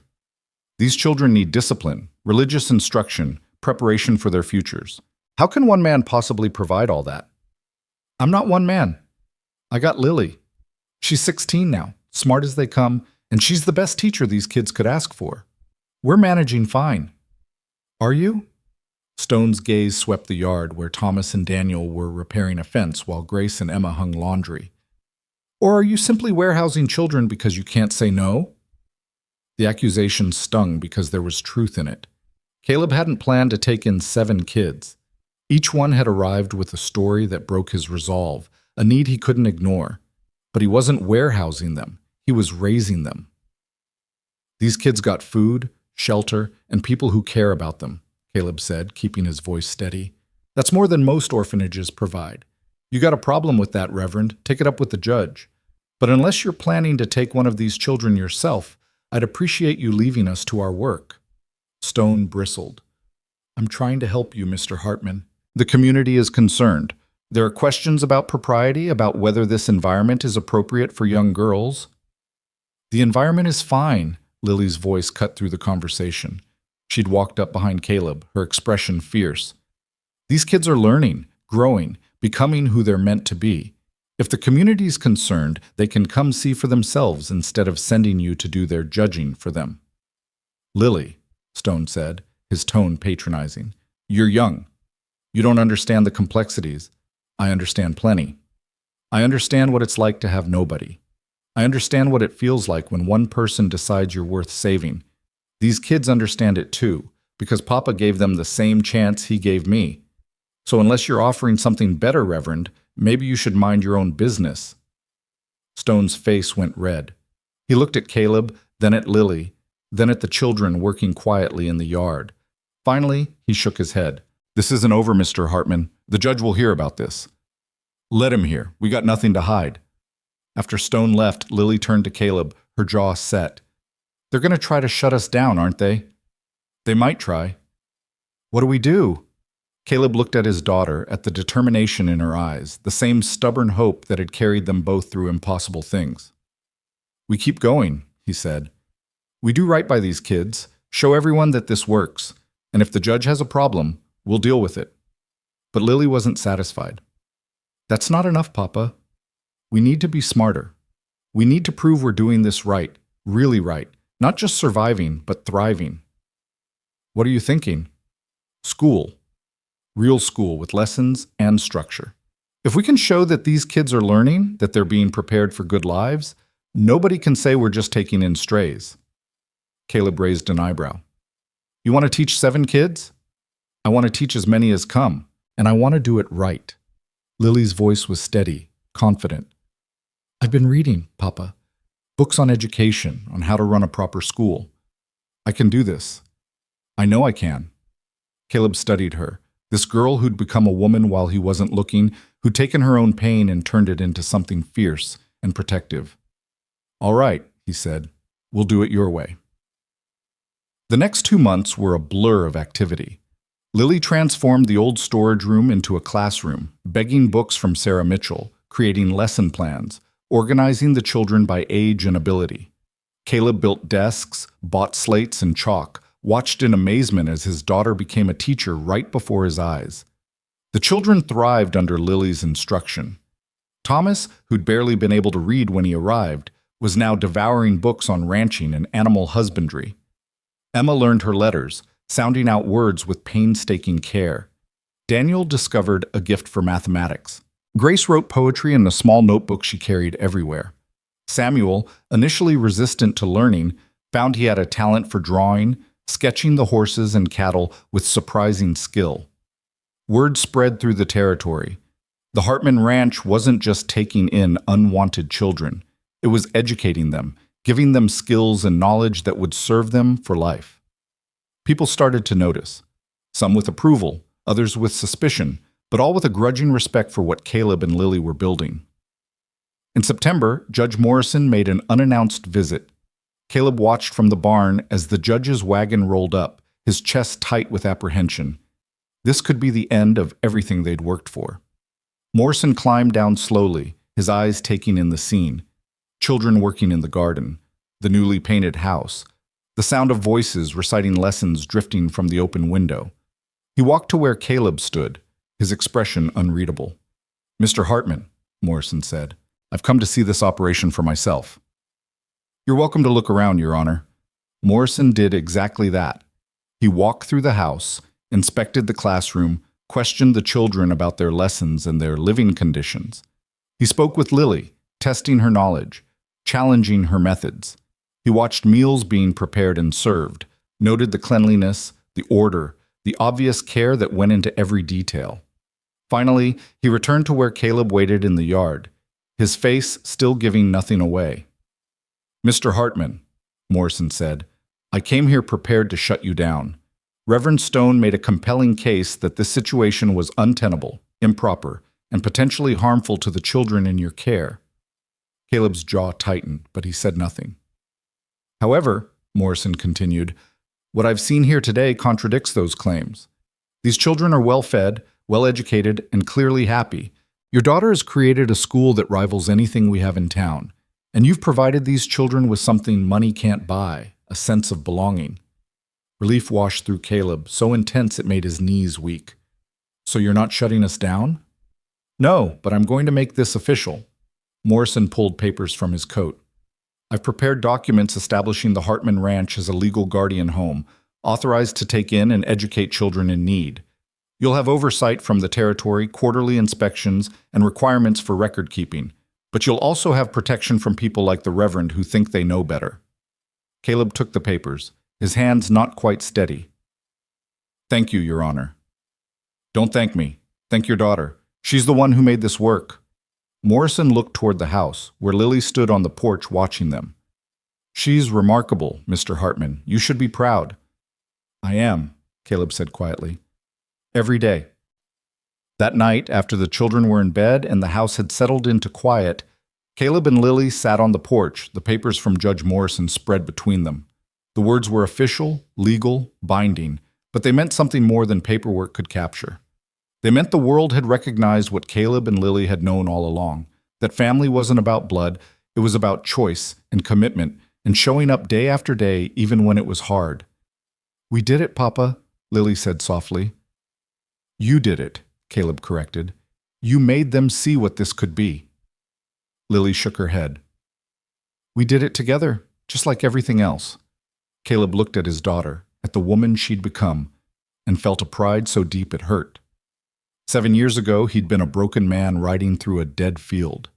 These children need discipline, religious instruction, preparation for their futures. How can one man possibly provide all that? I'm not one man. I got Lily. She's 16 now, smart as they come, and she's the best teacher these kids could ask for. We're managing fine. Are you? Stone's gaze swept the yard where Thomas and Daniel were repairing a fence while Grace and Emma hung laundry. Or are you simply warehousing children because you can't say no? The accusation stung because there was truth in it. Caleb hadn't planned to take in 7 kids. Each one had arrived with a story that broke his resolve, a need he couldn't ignore. But he wasn't warehousing them. He was raising them. These kids got food, shelter, and people who care about them, Caleb said, keeping his voice steady. That's more than most orphanages provide. You got a problem with that, Reverend. Take it up with the judge. But unless you're planning to take one of these children yourself, I'd appreciate you leaving us to our work. Stone bristled. I'm trying to help you, Mr. Hartman. The community is concerned. There are questions about propriety, about whether this environment is appropriate for young girls. The environment is fine, Lily's voice cut through the conversation. She'd walked up behind Caleb, her expression fierce. These kids are learning, growing, becoming who they're meant to be. If the community's concerned, they can come see for themselves instead of sending you to do their judging for them. Lily, Stone said, his tone patronizing, you're young. You don't understand the complexities. I understand plenty. I understand what it's like to have nobody. I understand what it feels like when one person decides you're worth saving. These kids understand it too, because Papa gave them the same chance he gave me. So unless you're offering something better, Reverend, maybe you should mind your own business. Stone's face went red. He looked at Caleb, then at Lily, then at the children working quietly in the yard. Finally, he shook his head. This isn't over, Mr. Hartman. The judge will hear about this. Let him hear. We got nothing to hide. After Stone left, Lily turned to Caleb, her jaw set. They're going to try to shut us down, aren't they? They might try. What do we do? Caleb looked at his daughter, at the determination in her eyes, the same stubborn hope that had carried them both through impossible things. We keep going, he said. We do right by these kids, show everyone that this works, and if the judge has a problem, we'll deal with it. But Lily wasn't satisfied. That's not enough, Papa. We need to be smarter. We need to prove we're doing this right, really right, not just surviving, but thriving. What are you thinking? School. Real school with lessons and structure. If we can show that these kids are learning, that they're being prepared for good lives, nobody can say we're just taking in strays. Caleb raised an eyebrow. You want to teach 7 kids? I want to teach as many as come, and I want to do it right. Lily's voice was steady, confident. I've been reading, Papa. Books on education, on how to run a proper school. I can do this. I know I can. Caleb studied her, this girl who'd become a woman while he wasn't looking, who'd taken her own pain and turned it into something fierce and protective. All right, he said. We'll do it your way. The next 2 months were a blur of activity. Lily transformed the old storage room into a classroom, begging books from Sarah Mitchell, creating lesson plans, organizing the children by age and ability. Caleb built desks, bought slates and chalk, watched in amazement as his daughter became a teacher right before his eyes. The children thrived under Lily's instruction. Thomas, who'd barely been able to read when he arrived, was now devouring books on ranching and animal husbandry. Emma learned her letters, sounding out words with painstaking care. Daniel discovered a gift for mathematics. Grace wrote poetry in a small notebook she carried everywhere. Samuel, initially resistant to learning, found he had a talent for drawing, sketching the horses and cattle with surprising skill. Word spread through the territory. The Hartman Ranch wasn't just taking in unwanted children. It was educating them, giving them skills and knowledge that would serve them for life. People started to notice, some with approval, others with suspicion, but all with a grudging respect for what Caleb and Lily were building. In September, Judge Morrison made an unannounced visit. Caleb watched from the barn as the judge's wagon rolled up, his chest tight with apprehension. This could be the end of everything they'd worked for. Morrison climbed down slowly, his eyes taking in the scene. Children working in the garden, the newly painted house, the sound of voices reciting lessons drifting from the open window. He walked to where Caleb stood, his expression unreadable. Mr. Hartman, Morrison said, I've come to see this operation for myself. You're welcome to look around, Your Honor. Morrison did exactly that. He walked through the house, inspected the classroom, questioned the children about their lessons and their living conditions. He spoke with Lily, testing her knowledge, challenging her methods. He watched meals being prepared and served, noted the cleanliness, the order, the obvious care that went into every detail. Finally, he returned to where Caleb waited in the yard, his face still giving nothing away. Mr. Hartman, Morrison said, I came here prepared to shut you down. Reverend Stone made a compelling case that this situation was untenable, improper, and potentially harmful to the children in your care. Caleb's jaw tightened, but he said nothing. However, Morrison continued, what I've seen here today contradicts those claims. These children are well-fed, well-educated, and clearly happy. Your daughter has created a school that rivals anything we have in town, and you've provided these children with something money can't buy, a sense of belonging. Relief washed through Caleb, so intense it made his knees weak. So you're not shutting us down? No, but I'm going to make this official. Morrison pulled papers from his coat. I've prepared documents establishing the Hartman Ranch as a legal guardian home, authorized to take in and educate children in need. You'll have oversight from the territory, quarterly inspections, and requirements for record keeping, but you'll also have protection from people like the Reverend who think they know better. Caleb took the papers, his hands not quite steady. Thank you, Your Honor. Don't thank me. Thank your daughter. She's the one who made this work. Morrison looked toward the house, where Lily stood on the porch watching them. She's remarkable, Mr. Hartman. You should be proud. I am, Caleb said quietly. Every day. That night, after the children were in bed and the house had settled into quiet, Caleb and Lily sat on the porch, the papers from Judge Morrison spread between them. The words were official, legal, binding, but they meant something more than paperwork could capture. They meant the world had recognized what Caleb and Lily had known all along, that family wasn't about blood, it was about choice and commitment and showing up day after day even when it was hard. We did it, Papa, Lily said softly. You did it, Caleb corrected. You made them see what this could be. Lily shook her head. We did it together, just like everything else. Caleb looked at his daughter, at the woman she'd become, and felt a pride so deep it hurt. 7 years ago, he'd been a broken man riding through a dead field.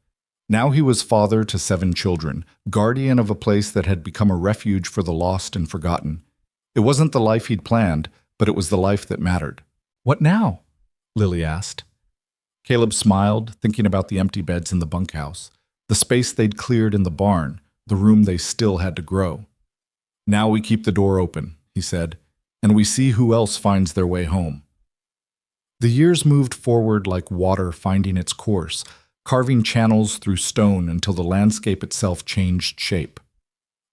Now he was father to 7 children, guardian of a place that had become a refuge for the lost and forgotten. It wasn't the life he'd planned, but it was the life that mattered. What now? Lily asked. Caleb smiled, thinking about the empty beds in the bunkhouse, the space they'd cleared in the barn, the room they still had to grow. Now we keep the door open, he said, and we see who else finds their way home. The years moved forward like water finding its course, carving channels through stone until the landscape itself changed shape.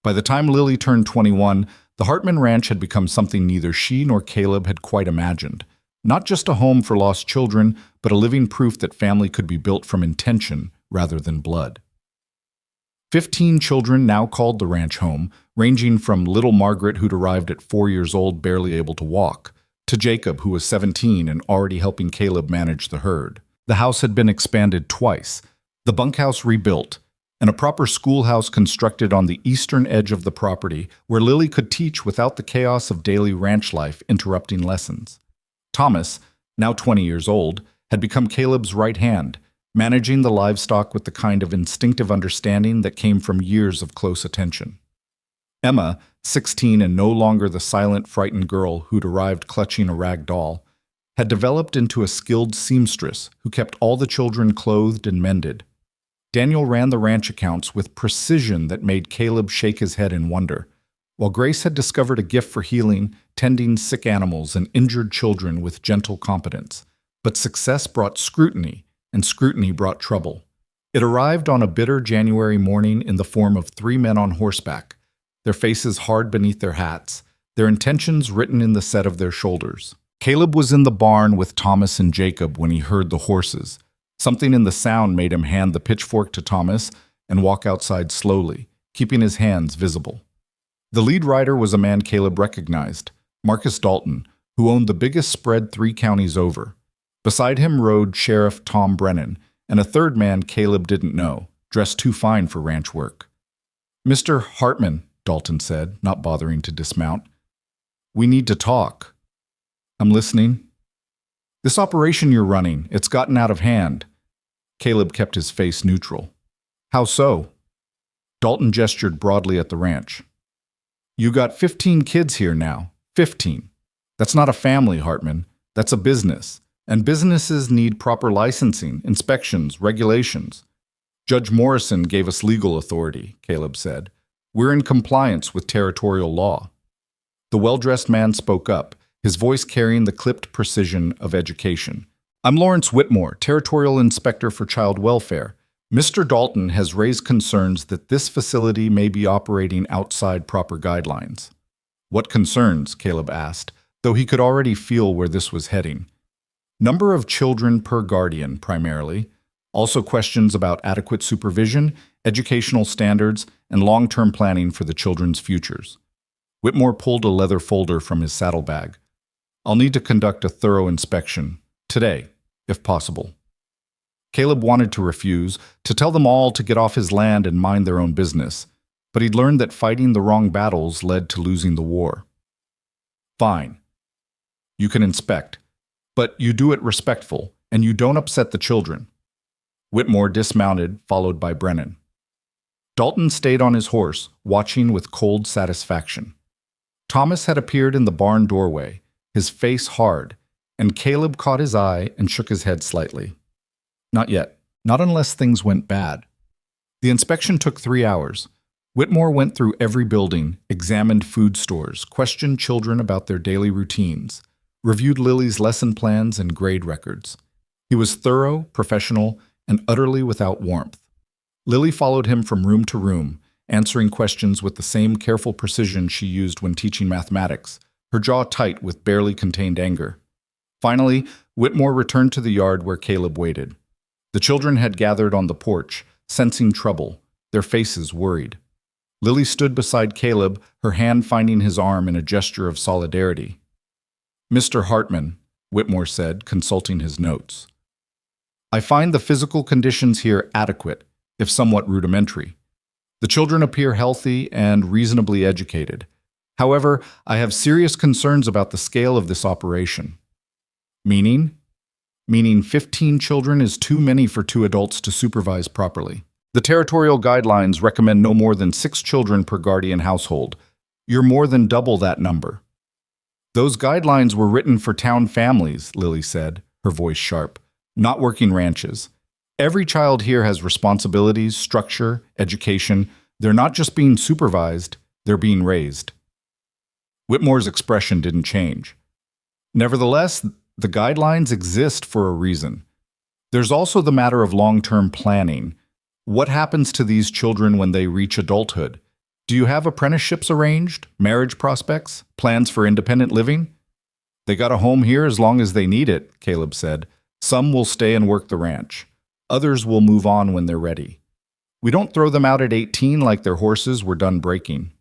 By the time Lily turned 21, the Hartman Ranch had become something neither she nor Caleb had quite imagined. Not just a home for lost children, but a living proof that family could be built from intention rather than blood. 15 children now called the ranch home, ranging from little Margaret, who'd arrived at 4 years old barely able to walk, to Jacob, who was 17 and already helping Caleb manage the herd. The house had been expanded twice, the bunkhouse rebuilt, and a proper schoolhouse constructed on the eastern edge of the property where Lily could teach without the chaos of daily ranch life interrupting lessons. Thomas, now 20 years old, had become Caleb's right hand, managing the livestock with the kind of instinctive understanding that came from years of close attention. Emma, 16 and no longer the silent, frightened girl who'd arrived clutching a rag doll, had developed into a skilled seamstress who kept all the children clothed and mended. Daniel ran the ranch accounts with precision that made Caleb shake his head in wonder, while Grace had discovered a gift for healing, tending sick animals and injured children with gentle competence. But success brought scrutiny, and scrutiny brought trouble. It arrived on a bitter January morning in the form of 3 men on horseback, their faces hard beneath their hats, their intentions written in the set of their shoulders. Caleb was in the barn with Thomas and Jacob when he heard the horses. Something in the sound made him hand the pitchfork to Thomas and walk outside slowly, keeping his hands visible. The lead rider was a man Caleb recognized, Marcus Dalton, who owned the biggest spread 3 counties over. Beside him rode Sheriff Tom Brennan, and a third man Caleb didn't know, dressed too fine for ranch work. Mr. Hartman, Dalton said, not bothering to dismount. We need to talk. I'm listening. This operation you're running, it's gotten out of hand. Caleb kept his face neutral. How so? Dalton gestured broadly at the ranch. You got 15 kids here now. 15. That's not a family, Hartman. That's a business. And businesses need proper licensing, inspections, regulations. Judge Morrison gave us legal authority, Caleb said. We're in compliance with territorial law. The well-dressed man spoke up, his voice carrying the clipped precision of education. I'm Lawrence Whitmore, Territorial Inspector for Child Welfare. Mr. Dalton has raised concerns that this facility may be operating outside proper guidelines. What concerns? Caleb asked, though he could already feel where this was heading. Number of children per guardian, primarily. Also questions about adequate supervision, educational standards, and long-term planning for the children's futures. Whitmore pulled a leather folder from his saddlebag. I'll need to conduct a thorough inspection, today, if possible. Caleb wanted to refuse, to tell them all to get off his land and mind their own business, but he'd learned that fighting the wrong battles led to losing the war. Fine. You can inspect, but you do it respectful, and you don't upset the children. Whitmore dismounted, followed by Brennan. Dalton stayed on his horse, watching with cold satisfaction. Thomas had appeared in the barn doorway, his face hard, and Caleb caught his eye and shook his head slightly. Not yet. Not unless things went bad. The inspection took 3 hours. Whitmore went through every building, examined food stores, questioned children about their daily routines, reviewed Lily's lesson plans and grade records. He was thorough, professional, and utterly without warmth. Lily followed him from room to room, answering questions with the same careful precision she used when teaching mathematics, her jaw tight with barely contained anger. Finally, Whitmore returned to the yard where Caleb waited. The children had gathered on the porch, sensing trouble, their faces worried. Lily stood beside Caleb, her hand finding his arm in a gesture of solidarity. "Mr. Hartman," Whitmore said, consulting his notes. "I find the physical conditions here adequate, if somewhat rudimentary. The children appear healthy and reasonably educated. However, I have serious concerns about the scale of this operation." Meaning? Meaning 15 children is too many for 2 adults to supervise properly. The territorial guidelines recommend no more than 6 children per guardian household. You're more than double that number. "Those guidelines were written for town families," Lily said, her voice sharp, "not working ranches. Every child here has responsibilities, structure, education. They're not just being supervised, they're being raised." Whitmore's expression didn't change. "Nevertheless, the guidelines exist for a reason. There's also the matter of long-term planning. What happens to these children when they reach adulthood? Do you have apprenticeships arranged, marriage prospects, plans for independent living?" "They got a home here as long as they need it," Caleb said. "Some will stay and work the ranch. Others will move on when they're ready. We don't throw them out at 18 like their horses were done breaking."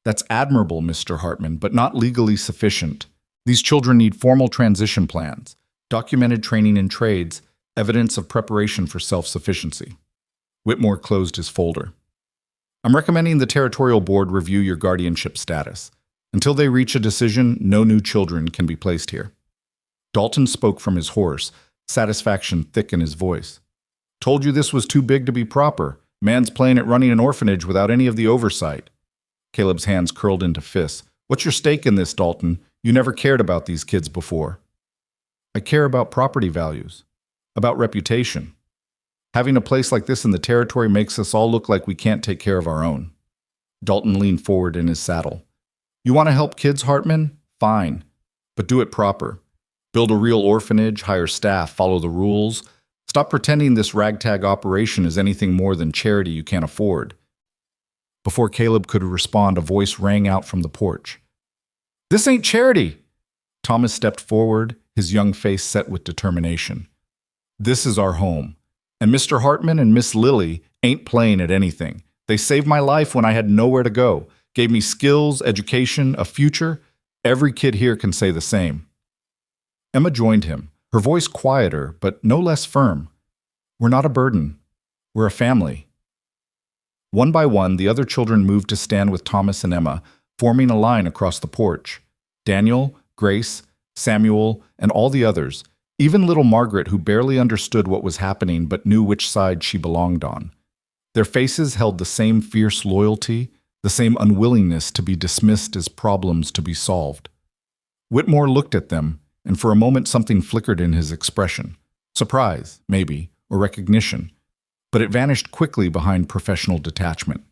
"That's admirable, Mr. Hartman, but not legally sufficient. These children need formal transition plans, documented training in trades, evidence of preparation for self-sufficiency." Whitmore closed his folder. "I'm recommending the Territorial Board review your guardianship status. Until they reach a decision, no new children can be placed here." Dalton spoke from his horse, satisfaction thick in his voice. "Told you this was too big to be proper. Man's playing at running an orphanage without any of the oversight." Caleb's hands curled into fists. "What's your stake in this, Dalton? You never cared about these kids before." "I care about property values, about reputation. Having a place like this in the territory makes us all look like we can't take care of our own." Dalton leaned forward in his saddle. "You want to help kids, Hartman? Fine. But do it proper. Build a real orphanage, hire staff, follow the rules. Stop pretending this ragtag operation is anything more than charity you can't afford." Before Caleb could respond, a voice rang out from the porch. "This ain't charity!" Thomas stepped forward, his young face set with determination. "This is our home. And Mr. Hartman and Miss Lily ain't playing at anything. They saved my life when I had nowhere to go, gave me skills, education, a future. Every kid here can say the same." Emma joined him, her voice quieter but no less firm. "We're not a burden. We're a family." One by one, the other children moved to stand with Thomas and Emma, forming a line across the porch. Daniel, Grace, Samuel, and all the others, even little Margaret, who barely understood what was happening but knew which side she belonged on. Their faces held the same fierce loyalty, the same unwillingness to be dismissed as problems to be solved. Whitmore looked at them, and for a moment something flickered in his expression. Surprise, maybe, or recognition. But it vanished quickly behind professional detachment.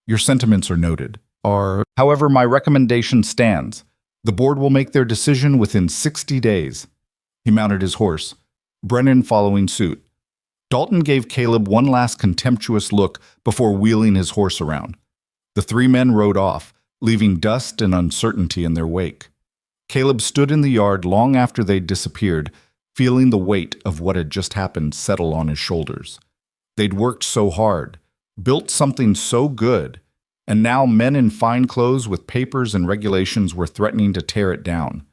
"Your sentiments are noted. However, my recommendation stands. The board will make their decision within 60 days. He mounted his horse, Brennan following suit. Dalton gave Caleb one last contemptuous look before wheeling his horse around. The 3 men rode off, leaving dust and uncertainty in their wake. Caleb stood in the yard long after they'd disappeared, feeling the weight of what had just happened settle on his shoulders. They'd worked so hard, built something so good, and now men in fine clothes with papers and regulations were threatening to tear it down.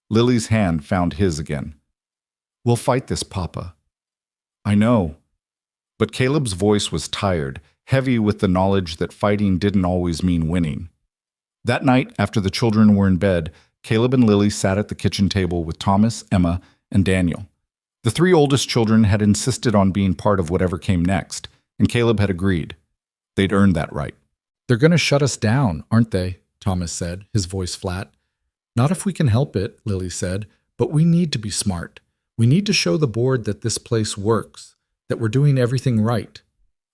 Lily's hand found his again. "We'll fight this, Papa." "I know." But Caleb's voice was tired, heavy with the knowledge that fighting didn't always mean winning. That night, after the children were in bed, Caleb and Lily sat at the kitchen table with Thomas, Emma, and Daniel. The three oldest children had insisted on being part of whatever came next, and Caleb had agreed. They'd earned that right. "They're going to shut us down, aren't they?" Thomas said, his voice flat. "Not if we can help it," Lily said, "but we need to be smart. We need to show the board that this place works, that we're doing everything right."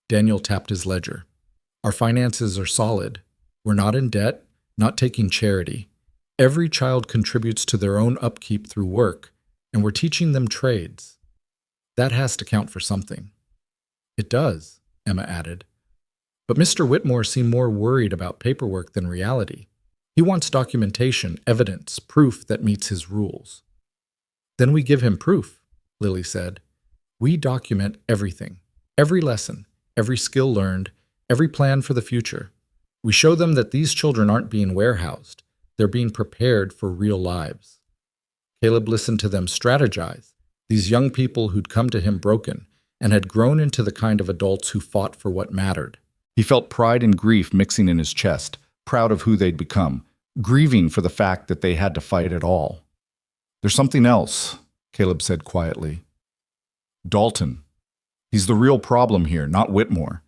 Daniel tapped his ledger. "Our finances are solid. We're not in debt, not taking charity. Every child contributes to their own upkeep through work, and we're teaching them trades. That has to count for something." "It does," Emma added. But Mr. Whitmore seemed more worried about paperwork than reality. He wants documentation, evidence, proof that meets his rules. "Then we give him proof," Lily said. "We document everything, every lesson, every skill learned, every plan for the future. We show them that these children aren't being warehoused. They're being prepared for real lives." Caleb listened to them strategize, these young people who'd come to him broken and had grown into the kind of adults who fought for what mattered. He felt pride and grief mixing in his chest, proud of who they'd become, grieving for the fact that they had to fight at all. "There's something else," Caleb said quietly. "Dalton. He's the real problem here, not Whitmore.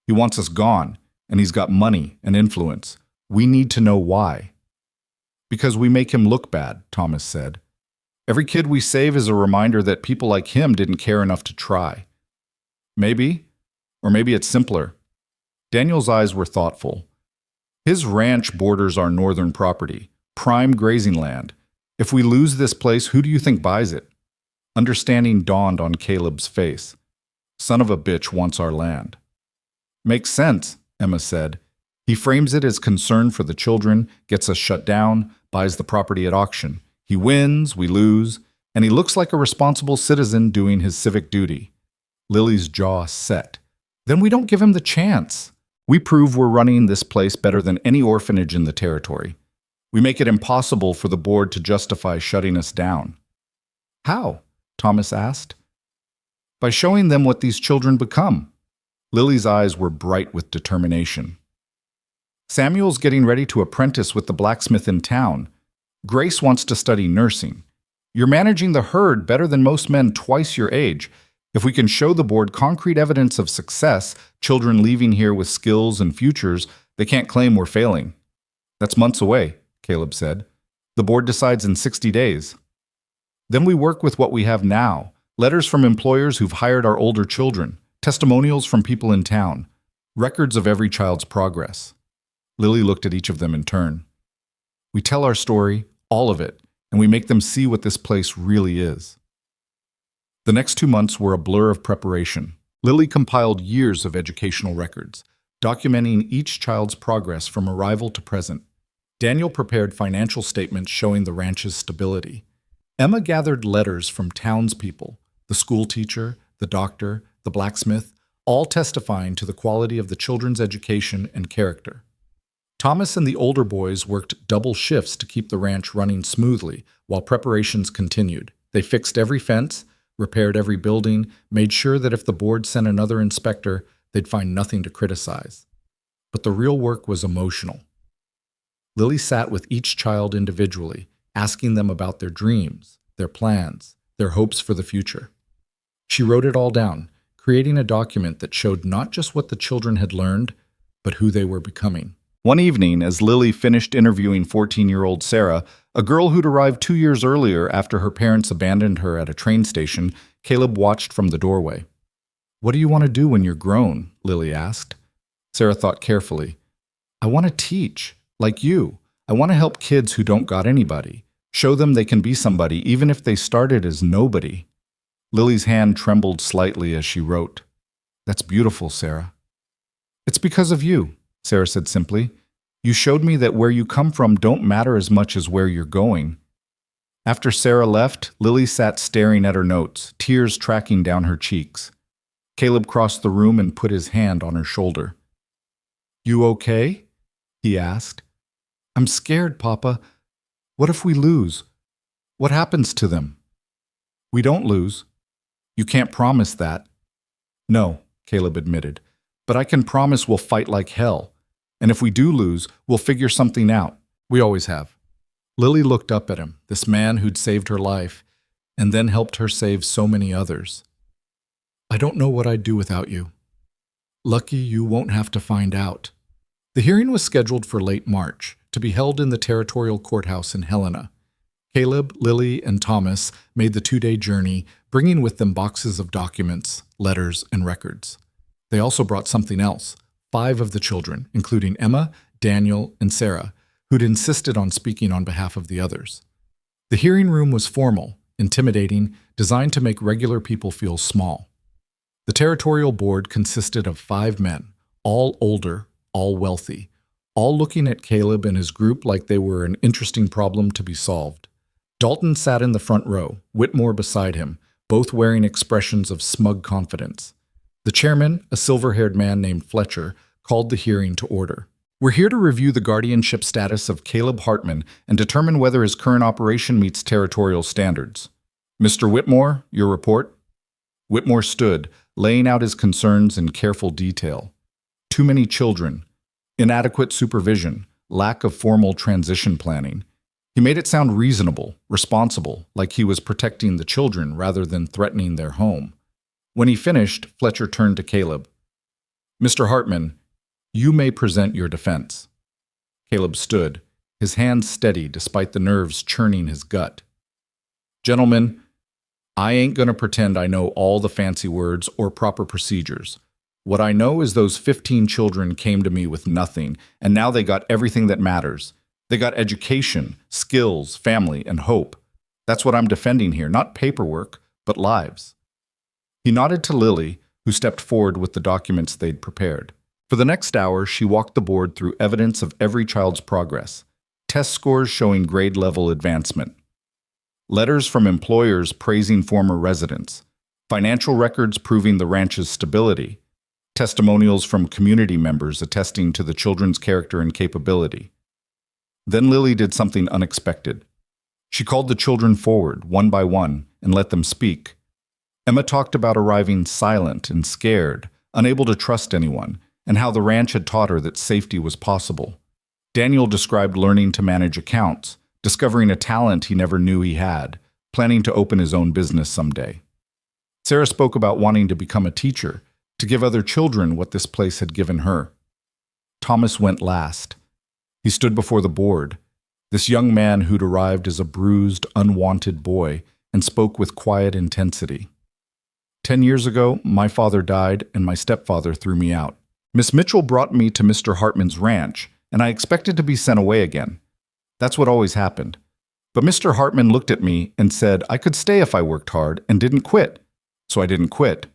He wants us gone, and he's got money and influence. We need to know why." "Because we make him look bad," Thomas said. "Every kid we save is a reminder that people like him didn't care enough to try." "Maybe, or maybe it's simpler." Daniel's eyes were thoughtful. "His ranch borders our northern property, prime grazing land. If we lose this place, who do you think buys it?" Understanding dawned on Caleb's face. "Son of a bitch wants our land." "Makes sense," Emma said. "He frames it as concern for the children, gets us shut down, buys the property at auction. He wins, we lose, and he looks like a responsible citizen doing his civic duty." Lily's jaw set. "Then we don't give him the chance. We prove we're running this place better than any orphanage in the territory. We make it impossible for the board to justify shutting us down." "How?" Thomas asked. "By showing them what these children become." Lily's eyes were bright with determination. "Samuel's getting ready to apprentice with the blacksmith in town. Grace wants to study nursing. You're managing the herd better than most men twice your age. If we can show the board concrete evidence of success, children leaving here with skills and futures, they can't claim we're failing." "That's months away," Caleb said. "The board decides in 60 days. Then we work with what we have now, letters from employers who've hired our older children, testimonials from people in town, records of every child's progress." Lily looked at each of them in turn. "We tell our story, all of it, and we make them see what this place really is." The next 2 months were a blur of preparation. Lily compiled years of educational records, documenting each child's progress from arrival to present. Daniel prepared financial statements showing the ranch's stability. Emma gathered letters from townspeople, the school teacher, the doctor, the blacksmith, all testifying to the quality of the children's education and character. Thomas and the older boys worked double shifts to keep the ranch running smoothly while preparations continued. They fixed every fence, repaired every building, made sure that if the board sent another inspector, they'd find nothing to criticize. But the real work was emotional. Lily sat with each child individually, asking them about their dreams, their plans, their hopes for the future. She wrote it all down, creating a document that showed not just what the children had learned, but who they were becoming. One evening, as Lily finished interviewing 14-year-old Sarah, a girl who'd arrived 2 years earlier after her parents abandoned her at a train station, Caleb watched from the doorway. "What do you want to do when you're grown?" Lily asked. Sarah thought carefully. "I want to teach, like you. I want to help kids who don't got anybody. Show them they can be somebody, even if they started as nobody." Lily's hand trembled slightly as she wrote. "That's beautiful, Sarah." "It's because of you," Sarah said simply. "You showed me that where you come from don't matter as much as where you're going. After Sarah left, Lily sat staring at her notes, tears tracking down her cheeks. Caleb crossed the room and put his hand on her shoulder. "You okay?" he asked. "I'm scared, Papa. What if we lose? What happens to them?" "We don't lose. You can't promise that." "No," Caleb admitted, "but I can promise we'll fight like hell. And if we do lose, we'll figure something out. We always have." Lily looked up at him, this man who'd saved her life, and then helped her save so many others. "I don't know what I'd do without you. Lucky you won't have to find out." The hearing was scheduled for late March, to be held in the territorial courthouse in Helena. Caleb, Lily, and Thomas made the 2-day journey, bringing with them boxes of documents, letters, and records. They also brought something else, 5 of the children, including Emma, Daniel, and Sarah, who'd insisted on speaking on behalf of the others. The hearing room was formal, intimidating, designed to make regular people feel small. The territorial board consisted of 5 men, all older, all wealthy, all looking at Caleb and his group like they were an interesting problem to be solved. Dalton sat in the front row, Whitmore beside him, both wearing expressions of smug confidence. The chairman, a silver-haired man named Fletcher, called the hearing to order. "We're here to review the guardianship status of Caleb Hartman and determine whether his current operation meets territorial standards. Mr. Whitmore, your report?" Whitmore stood, laying out his concerns in careful detail. Too many children, inadequate supervision, lack of formal transition planning. He made it sound reasonable, responsible, like he was protecting the children rather than threatening their home. When he finished, Fletcher turned to Caleb. "Mr. Hartman, you may present your defense." Caleb stood, his hands steady despite the nerves churning his gut. "Gentlemen, I ain't gonna pretend I know all the fancy words or proper procedures. What I know is those 15 children came to me with nothing, and now they got everything that matters. They got education, skills, family, and hope. That's what I'm defending here, not paperwork, but lives." He nodded to Lily, who stepped forward with the documents they'd prepared. For the next hour, she walked the board through evidence of every child's progress, test scores showing grade-level advancement, letters from employers praising former residents, financial records proving the ranch's stability, testimonials from community members attesting to the children's character and capability. Then Lily did something unexpected. She called the children forward, one by one, and let them speak. Emma talked about arriving silent and scared, unable to trust anyone, and how the ranch had taught her that safety was possible. Daniel described learning to manage accounts, discovering a talent he never knew he had, planning to open his own business someday. Sarah spoke about wanting to become a teacher, to give other children what this place had given her. Thomas went last. He stood before the board, this young man who'd arrived as a bruised, unwanted boy, and spoke with quiet intensity. 10 years ago, my father died and my stepfather threw me out. Miss Mitchell brought me to Mr. Hartman's ranch, and I expected to be sent away again. That's what always happened. But Mr. Hartman looked at me and said I could stay if I worked hard and didn't quit. So I didn't quit.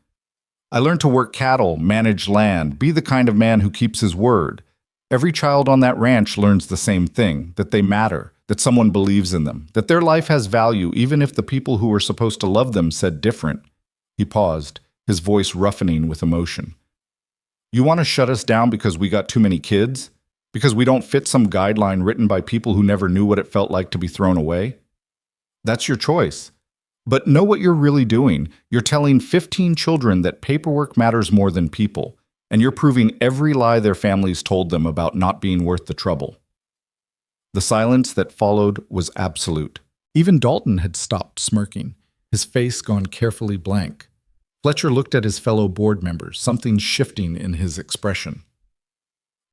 I learned to work cattle, manage land, be the kind of man who keeps his word. Every child on that ranch learns the same thing, that they matter, that someone believes in them, that their life has value even if the people who were supposed to love them said different. He paused, his voice roughening with emotion. You want to shut us down because we got too many kids? Because we don't fit some guideline written by people who never knew what it felt like to be thrown away? That's your choice. But know what you're really doing. You're telling 15 children that paperwork matters more than people, and you're proving every lie their families told them about not being worth the trouble. The silence that followed was absolute. Even Dalton had stopped smirking, his face gone carefully blank. Fletcher looked at his fellow board members, something shifting in his expression.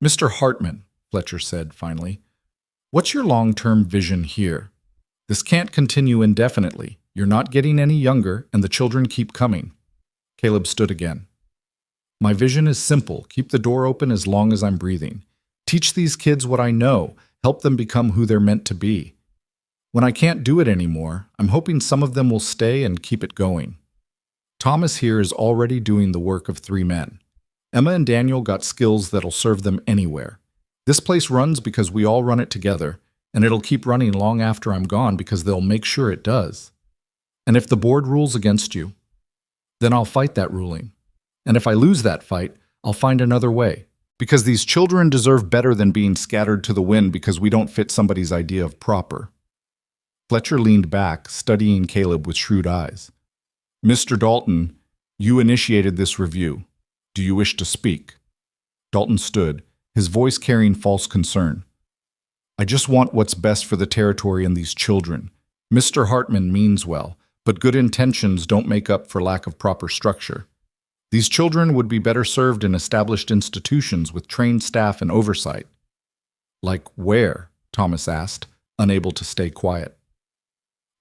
Mr. Hartman, Fletcher said finally, what's your long-term vision here? This can't continue indefinitely. You're not getting any younger, and the children keep coming. Caleb stood again. My vision is simple. Keep the door open as long as I'm breathing. Teach these kids what I know. Help them become who they're meant to be. When I can't do it anymore, I'm hoping some of them will stay and keep it going. Thomas here is already doing the work of 3 men. Emma and Daniel got skills that'll serve them anywhere. This place runs because we all run it together, and it'll keep running long after I'm gone because they'll make sure it does. And if the board rules against you, then I'll fight that ruling. And if I lose that fight, I'll find another way. Because these children deserve better than being scattered to the wind because we don't fit somebody's idea of proper. Fletcher leaned back, studying Caleb with shrewd eyes. Mr. Dalton, you initiated this review. Do you wish to speak? Dalton stood, his voice carrying false concern. I just want what's best for the territory and these children. Mr. Hartman means well, but good intentions don't make up for lack of proper structure. These children would be better served in established institutions with trained staff and oversight. Like where? Thomas asked, unable to stay quiet.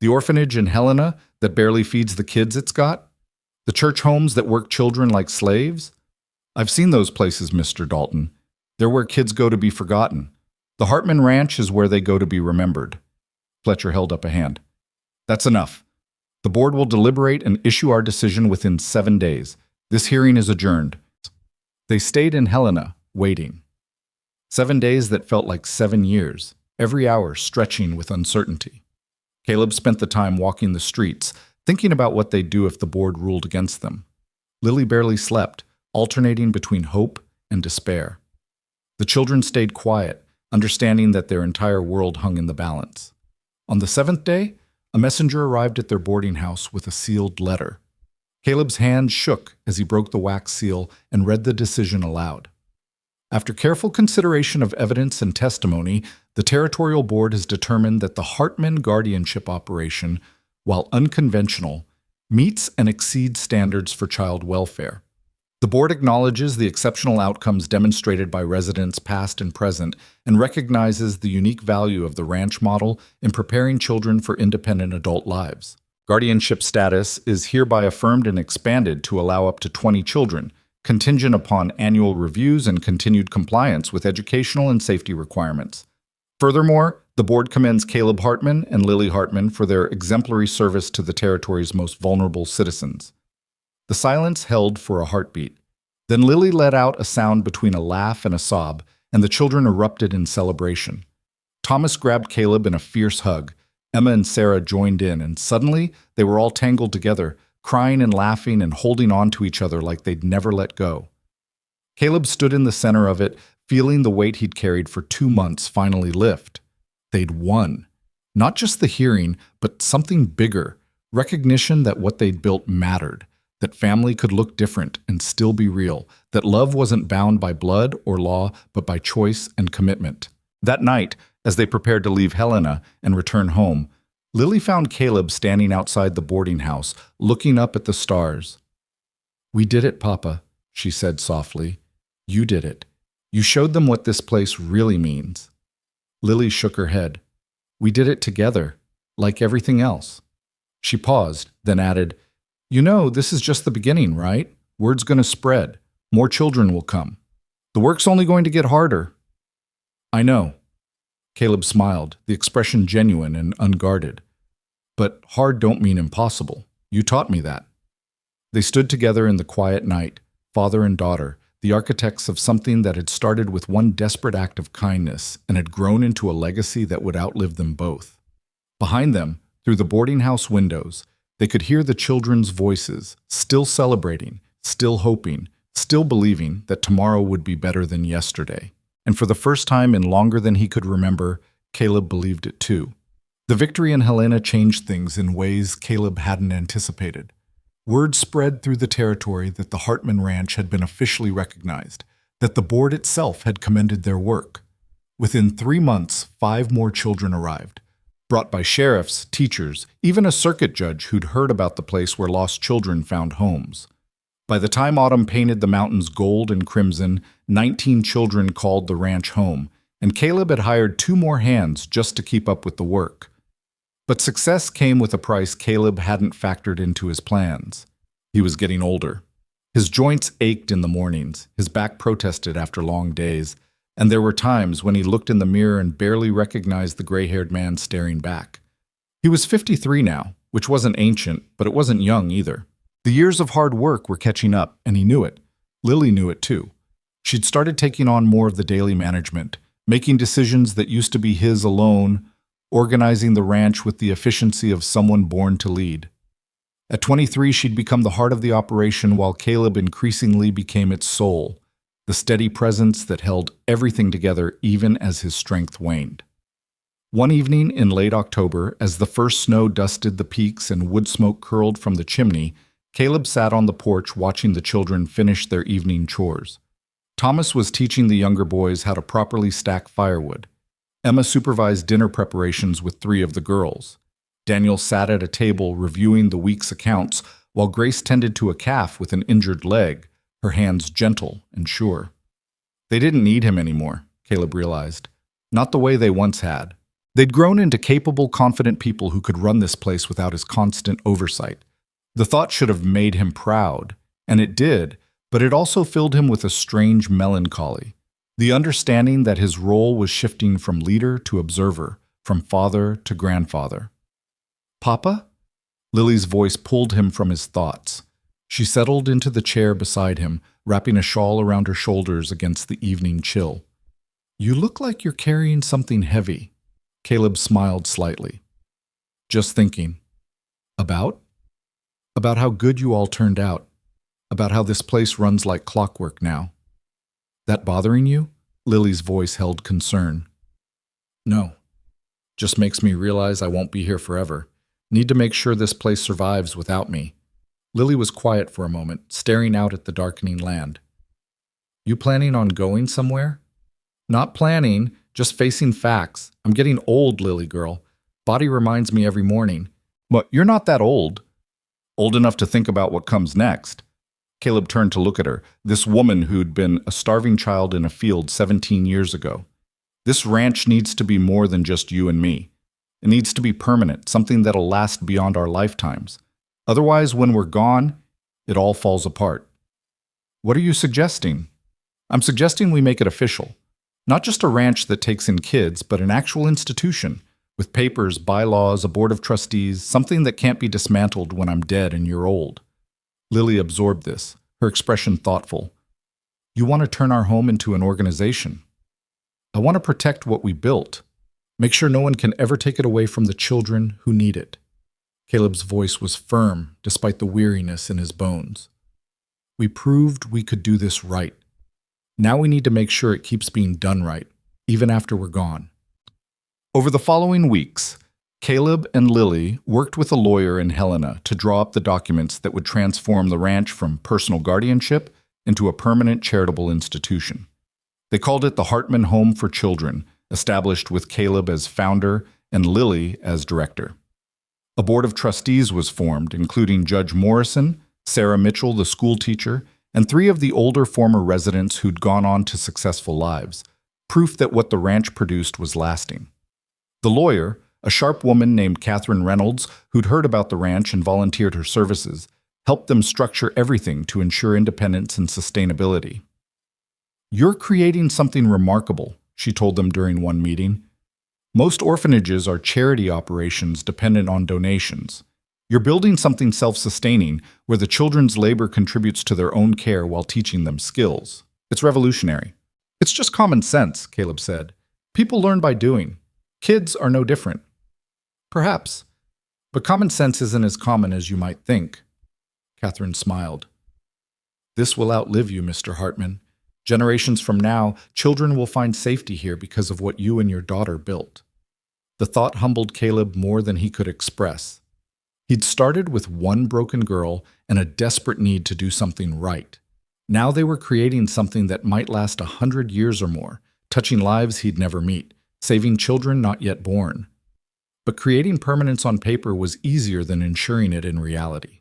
The orphanage in Helena that barely feeds the kids it's got? The church homes that work children like slaves? I've seen those places, Mr. Dalton. They're where kids go to be forgotten. The Hartman Ranch is where they go to be remembered. Fletcher held up a hand. That's enough. The board will deliberate and issue our decision within 7 days. This hearing is adjourned. They stayed in Helena, waiting. 7 days that felt like 7 years, every hour stretching with uncertainty. Caleb spent the time walking the streets, thinking about what they'd do if the board ruled against them. Lily barely slept, alternating between hope and despair. The children stayed quiet, understanding that their entire world hung in the balance. On the 7th day, a messenger arrived at their boarding house with a sealed letter. Caleb's hand shook as he broke the wax seal and read the decision aloud. After careful consideration of evidence and testimony, the Territorial Board has determined that the Hartman guardianship operation, while unconventional, meets and exceeds standards for child welfare. The board acknowledges the exceptional outcomes demonstrated by residents past and present and recognizes the unique value of the ranch model in preparing children for independent adult lives. Guardianship status is hereby affirmed and expanded to allow up to 20 children, contingent upon annual reviews and continued compliance with educational and safety requirements. Furthermore, the board commends Caleb Hartman and Lily Hartman for their exemplary service to the territory's most vulnerable citizens. The silence held for a heartbeat. Then Lily let out a sound between a laugh and a sob, and the children erupted in celebration. Thomas grabbed Caleb in a fierce hug. Emma and Sarah joined in, and suddenly they were all tangled together, crying and laughing and holding on to each other like they'd never let go. Caleb stood in the center of it, feeling the weight he'd carried for 2 months finally lift. They'd won. Not just the hearing, but something bigger, recognition that what they'd built mattered, that family could look different and still be real, that love wasn't bound by blood or law, but by choice and commitment. That night, as they prepared to leave Helena and return home, Lily found Caleb standing outside the boarding house, looking up at the stars. "We did it, Papa," she said softly. "You did it. You showed them what this place really means." Lily shook her head. "We did it together, like everything else." She paused, then added, "You know, this is just the beginning, right? Word's going to spread. More children will come. The work's only going to get harder." "I know." Caleb smiled, the expression genuine and unguarded. "But hard don't mean impossible. You taught me that." They stood together in the quiet night, father and daughter, the architects of something that had started with one desperate act of kindness and had grown into a legacy that would outlive them both. Behind them, through the boarding house windows, they could hear the children's voices, still celebrating, still hoping, still believing that tomorrow would be better than yesterday. And for the first time in longer than he could remember, Caleb believed it too. The victory in Helena changed things in ways Caleb hadn't anticipated. Word spread through the territory that the Hartman Ranch had been officially recognized, that the board itself had commended their work. Within 3 months, 5 more children arrived, brought by sheriffs, teachers, even a circuit judge who'd heard about the place where lost children found homes. By the time autumn painted the mountains gold and crimson, 19 children called the ranch home, and Caleb had hired 2 more hands just to keep up with the work. But success came with a price Caleb hadn't factored into his plans. He was getting older. His joints ached in the mornings, his back protested after long days, and there were times when he looked in the mirror and barely recognized the gray-haired man staring back. He was 53 now, which wasn't ancient, but it wasn't young either. The years of hard work were catching up, and he knew it. Lily knew it too. She'd started taking on more of the daily management, making decisions that used to be his alone, organizing the ranch with the efficiency of someone born to lead. At 23, she'd become the heart of the operation while Caleb increasingly became its soul, the steady presence that held everything together even as his strength waned. One evening in late October, as the first snow dusted the peaks and wood smoke curled from the chimney, Caleb sat on the porch watching the children finish their evening chores. Thomas was teaching the younger boys how to properly stack firewood. Emma supervised dinner preparations with 3 of the girls. Daniel sat at a table reviewing the week's accounts, while Grace tended to a calf with an injured leg, her hands gentle and sure. They didn't need him anymore, Caleb realized. Not the way they once had. They'd grown into capable, confident people who could run this place without his constant oversight. The thought should have made him proud, and it did, but it also filled him with a strange melancholy. The understanding that his role was shifting from leader to observer, from father to grandfather. "Papa?" Lily's voice pulled him from his thoughts. She settled into the chair beside him, wrapping a shawl around her shoulders against the evening chill. "You look like you're carrying something heavy." Caleb smiled slightly. "Just thinking." "About?" "About how good you all turned out. About how this place runs like clockwork now." "That bothering you?" Lily's voice held concern. "No. Just makes me realize I won't be here forever. Need to make sure this place survives without me." Lily was quiet for a moment, staring out at the darkening land. "You planning on going somewhere?" "Not planning, just facing facts. I'm getting old, Lily girl. Body reminds me every morning." "But you're not that old." "Old enough to think about what comes next." Caleb turned to look at her, this woman who'd been a starving child in a field 17 years ago. "This ranch needs to be more than just you and me. It needs to be permanent, something that'll last beyond our lifetimes. Otherwise, when we're gone, it all falls apart." "What are you suggesting?" "I'm suggesting we make it official. Not just a ranch that takes in kids, but an actual institution, with papers, bylaws, a board of trustees, something that can't be dismantled when I'm dead and you're old." Lily absorbed this, her expression thoughtful. "You want to turn our home into an organization?" "I want to protect what we built. Make sure no one can ever take it away from the children who need it." Caleb's voice was firm, despite the weariness in his bones. "We proved we could do this right. Now we need to make sure it keeps being done right, even after we're gone." Over the following weeks, Caleb and Lily worked with a lawyer in Helena to draw up the documents that would transform the ranch from personal guardianship into a permanent charitable institution. They called it the Hartman Home for Children, established with Caleb as founder and Lily as director. A board of trustees was formed, including Judge Morrison, Sarah Mitchell, the school teacher, and 3 of the older former residents who'd gone on to successful lives, proof that what the ranch produced was lasting. The lawyer, a sharp woman named Catherine Reynolds, who'd heard about the ranch and volunteered her services, helped them structure everything to ensure independence and sustainability. "You're creating something remarkable," she told them during one meeting. "Most orphanages are charity operations dependent on donations. You're building something self-sustaining where the children's labor contributes to their own care while teaching them skills. It's revolutionary." "It's just common sense," Caleb said. "People learn by doing. Kids are no different." "Perhaps, but common sense isn't as common as you might think." Catherine smiled. "This will outlive you, Mr. Hartman. Generations from now, children will find safety here because of what you and your daughter built." The thought humbled Caleb more than he could express. He'd started with one broken girl and a desperate need to do something right. Now they were creating something that might last 100 years or more, touching lives he'd never meet, saving children not yet born. But creating permanence on paper was easier than ensuring it in reality.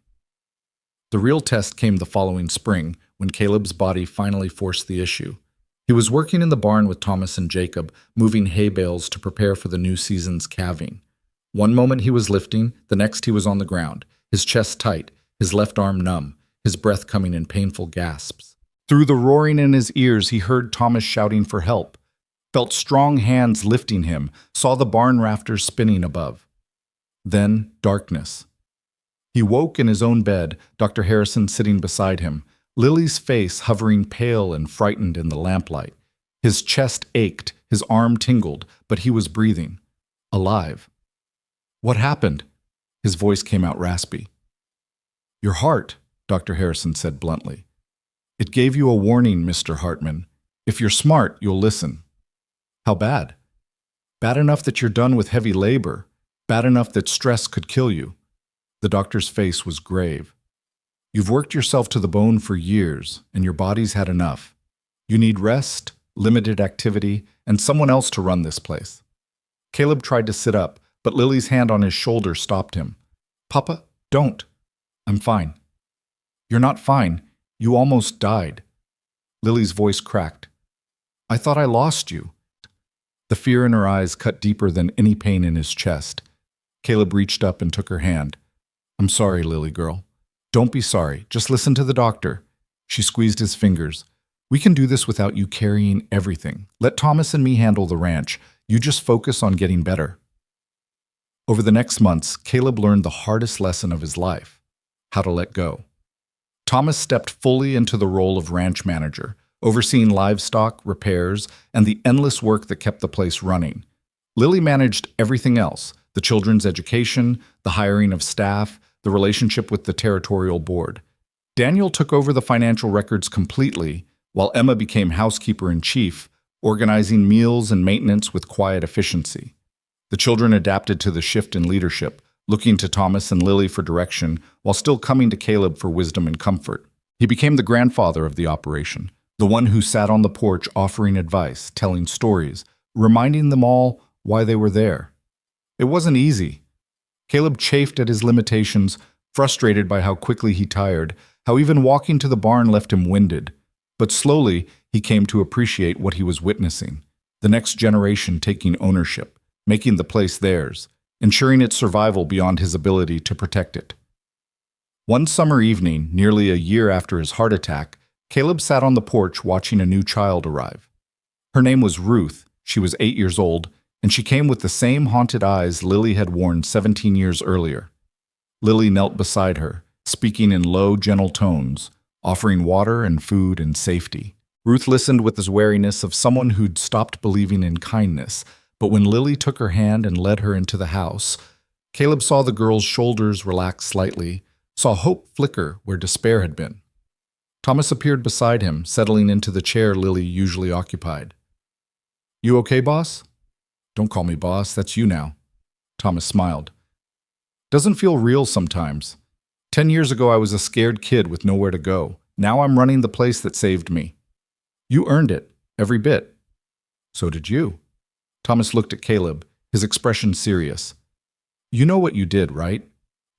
The real test came the following spring, when Caleb's body finally forced the issue. He was working in the barn with Thomas and Jacob, moving hay bales to prepare for the new season's calving. One moment he was lifting, the next he was on the ground, his chest tight, his left arm numb, his breath coming in painful gasps. Through the roaring in his ears, he heard Thomas shouting for help, felt strong hands lifting him, saw the barn rafters spinning above. Then darkness. He woke in his own bed, Dr. Harrison sitting beside him, Lily's face hovering pale and frightened in the lamplight. His chest ached, His arm tingled, but he was breathing. Alive. What happened? His voice came out raspy. Your heart, Dr. Harrison said bluntly. It gave you a warning, Mr. Hartman. If you're smart, you'll listen. How bad? Bad enough that you're done with heavy labor. Bad enough that stress could kill you. The doctor's face was grave. You've worked yourself to the bone for years, and your body's had enough. You need rest, limited activity, and someone else to run this place. Caleb tried to sit up, but Lily's hand on his shoulder stopped him. Papa, don't. I'm fine. You're not fine. You almost died. Lily's voice cracked. I thought I lost you. The fear in her eyes cut deeper than any pain in his chest. Caleb reached up and took her hand. I'm sorry, Lily girl. Don't be sorry. Just listen to the doctor. She squeezed his fingers. We can do this without you carrying everything. Let Thomas and me handle the ranch. You just focus on getting better. Over the next months, Caleb learned the hardest lesson of his life: how to let go. Thomas stepped fully into the role of ranch manager, overseeing livestock, repairs, and the endless work that kept the place running. Lily managed everything else: the children's education, the hiring of staff, the relationship with the territorial board. Daniel took over the financial records completely, while Emma became housekeeper-in-chief, organizing meals and maintenance with quiet efficiency. The children adapted to the shift in leadership, looking to Thomas and Lily for direction, while still coming to Caleb for wisdom and comfort. He became the grandfather of the operation, the one who sat on the porch offering advice, telling stories, reminding them all why they were there. It wasn't easy. Caleb chafed at his limitations, frustrated by how quickly he tired, how even walking to the barn left him winded. But slowly, he came to appreciate what he was witnessing: the next generation taking ownership, making the place theirs, ensuring its survival beyond his ability to protect it. One summer evening, nearly a year after his heart attack, Caleb sat on the porch watching a new child arrive. Her name was Ruth. She was 8 years old, and she came with the same haunted eyes Lily had worn 17 years earlier. Lily knelt beside her, speaking in low, gentle tones, offering water and food and safety. Ruth listened with the wariness of someone who'd stopped believing in kindness, but when Lily took her hand and led her into the house, Caleb saw the girl's shoulders relax slightly, saw hope flicker where despair had been. Thomas appeared beside him, settling into the chair Lily usually occupied. You okay, boss? Don't call me boss, that's you now. Thomas smiled. Doesn't feel real sometimes. 10 years ago I was a scared kid with nowhere to go. Now I'm running the place that saved me. You earned it, every bit. So did you. Thomas looked at Caleb, his expression serious. You know what you did, right?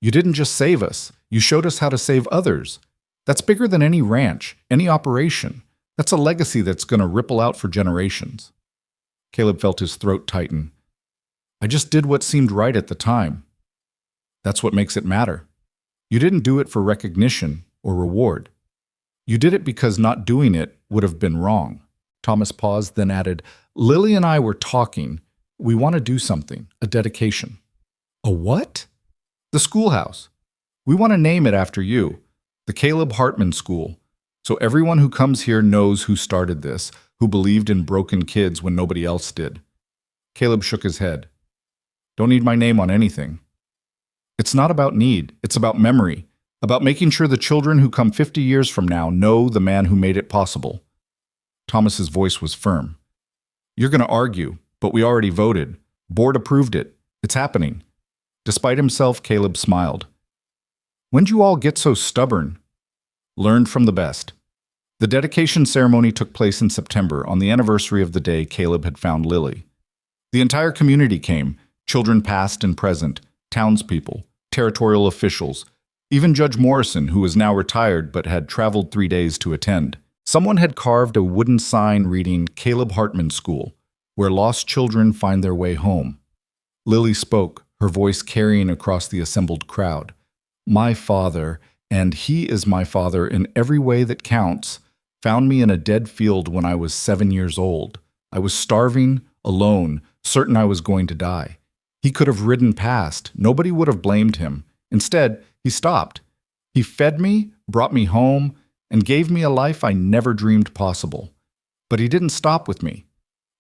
You didn't just save us, you showed us how to save others. That's bigger than any ranch, any operation. That's a legacy that's going to ripple out for generations. Caleb felt his throat tighten. I just did what seemed right at the time. That's what makes it matter. You didn't do it for recognition or reward. You did it because not doing it would have been wrong. Thomas paused, then added, Lily and I were talking. We want to do something, a dedication. A what? The schoolhouse. We want to name it after you, the Caleb Hartman School, so everyone who comes here knows who started this, who believed in broken kids when nobody else did. Caleb shook his head. Don't need my name on anything. It's not about need, it's about memory, about making sure the children who come 50 years from now know the man who made it possible. Thomas's voice was firm. You're going to argue, but we already voted. Board approved it. It's happening. Despite himself, Caleb smiled. When'd you all get so stubborn? Learned from the best. The dedication ceremony took place in September, on the anniversary of the day Caleb had found Lily. The entire community came, children past and present, townspeople, territorial officials, even Judge Morrison, who was now retired but had traveled 3 days to attend. Someone had carved a wooden sign reading Caleb Hartman School, where lost children find their way home. Lily spoke, her voice carrying across the assembled crowd. My father, and he is my father in every way that counts, found me in a dead field when I was 7 years old. I was starving, alone, certain I was going to die. He could have ridden past. Nobody would have blamed him. Instead, he stopped. He fed me, brought me home, and gave me a life I never dreamed possible. But he didn't stop with me.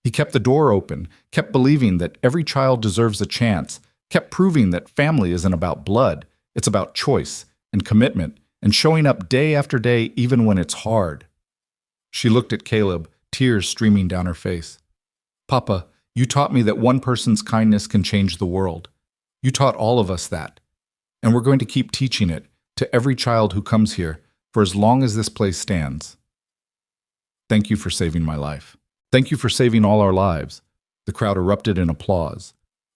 He kept the door open, kept believing that every child deserves a chance, kept proving that family isn't about blood, it's about choice and commitment and showing up day after day even when it's hard. She looked at Caleb, tears streaming down her face. Papa, you taught me that one person's kindness can change the world. You taught all of us that. And we're going to keep teaching it to every child who comes here for as long as this place stands. Thank you for saving my life. Thank you for saving all our lives. The crowd erupted in applause.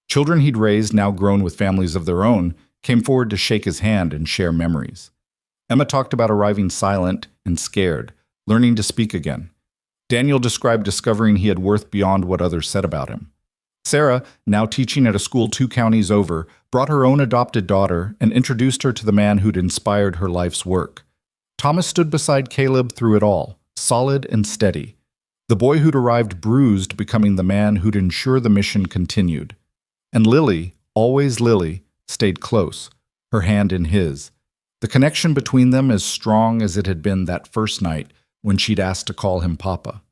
Children he'd raised, now grown with families of their own, came forward to shake his hand and share memories. Emma talked about arriving silent and scared, learning to speak again. Daniel described discovering he had worth beyond what others said about him. Sarah, now teaching at a school 2 counties over, brought her own adopted daughter and introduced her to the man who'd inspired her life's work. Thomas stood beside Caleb through it all, solid and steady. The boy who'd arrived bruised becoming the man who'd ensure the mission continued. And Lily, always Lily, stayed close, her hand in his. The connection between them as strong as it had been that first night when she'd asked to call him Papa.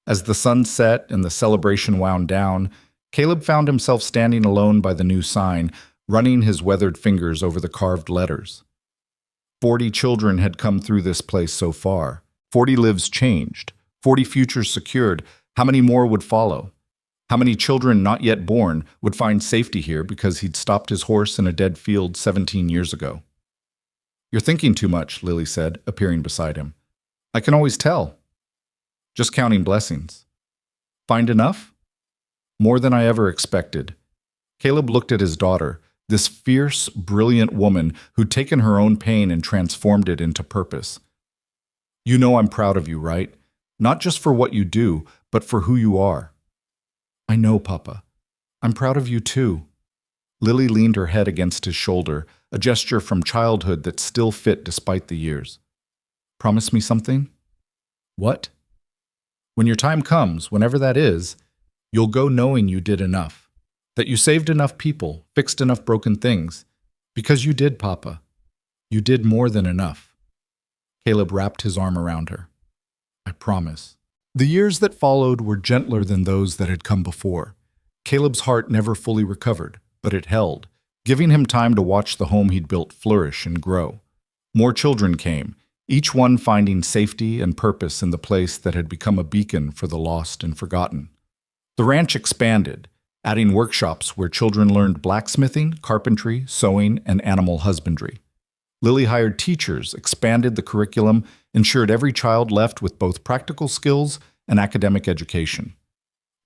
As the sun set and the celebration wound down, Caleb found himself standing alone by the new sign, running his weathered fingers over the carved letters. 40 children had come through this place so far. 40 lives changed. 40 futures secured. How many more would follow? How many children not yet born would find safety here because he'd stopped his horse in a dead field 17 years ago? You're thinking too much, Lily said, appearing beside him. I can always tell. Just counting blessings. Find enough? More than I ever expected. Caleb looked at his daughter, this fierce, brilliant woman who'd taken her own pain and transformed it into purpose. You know I'm proud of you, right? Not just for what you do, but for who you are. I know, Papa. I'm proud of you too. Lily leaned her head against his shoulder, a gesture from childhood that still fit despite the years. Promise me something? What? When your time comes, whenever that is, you'll go knowing you did enough, that you saved enough people, fixed enough broken things. Because you did, Papa. You did more than enough. Caleb wrapped his arm around her. I promise. The years that followed were gentler than those that had come before. Caleb's heart never fully recovered, but it held, giving him time to watch the home he'd built flourish and grow. More children came, each one finding safety and purpose in the place that had become a beacon for the lost and forgotten. The ranch expanded, adding workshops where children learned blacksmithing, carpentry, sewing, and animal husbandry. Lily hired teachers, expanded the curriculum, ensured every child left with both practical skills and academic education.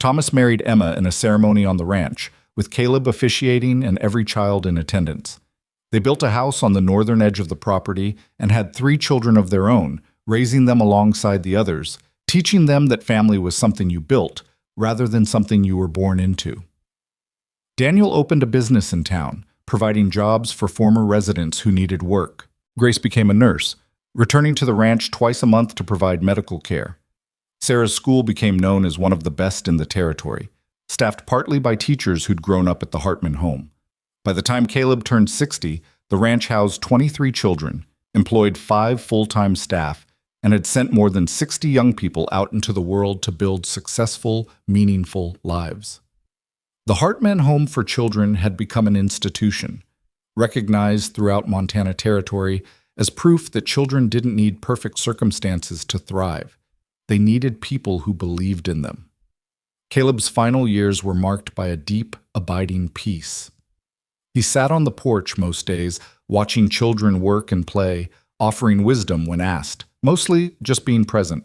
Thomas married Emma in a ceremony on the ranch, with Caleb officiating and every child in attendance. They built a house on the northern edge of the property and had 3 children of their own, raising them alongside the others, teaching them that family was something you built rather than something you were born into. Daniel opened a business in town, providing jobs for former residents who needed work. Grace became a nurse, returning to the ranch twice a month to provide medical care. Sarah's school became known as one of the best in the territory, staffed partly by teachers who'd grown up at the Hartman home. By the time Caleb turned 60, the ranch housed 23 children, employed 5 full-time staff, and had sent more than 60 young people out into the world to build successful, meaningful lives. The Hartman Home for Children had become an institution, recognized throughout Montana Territory as proof that children didn't need perfect circumstances to thrive. They needed people who believed in them. Caleb's final years were marked by a deep, abiding peace. He sat on the porch most days, watching children work and play, offering wisdom when asked, mostly just being present.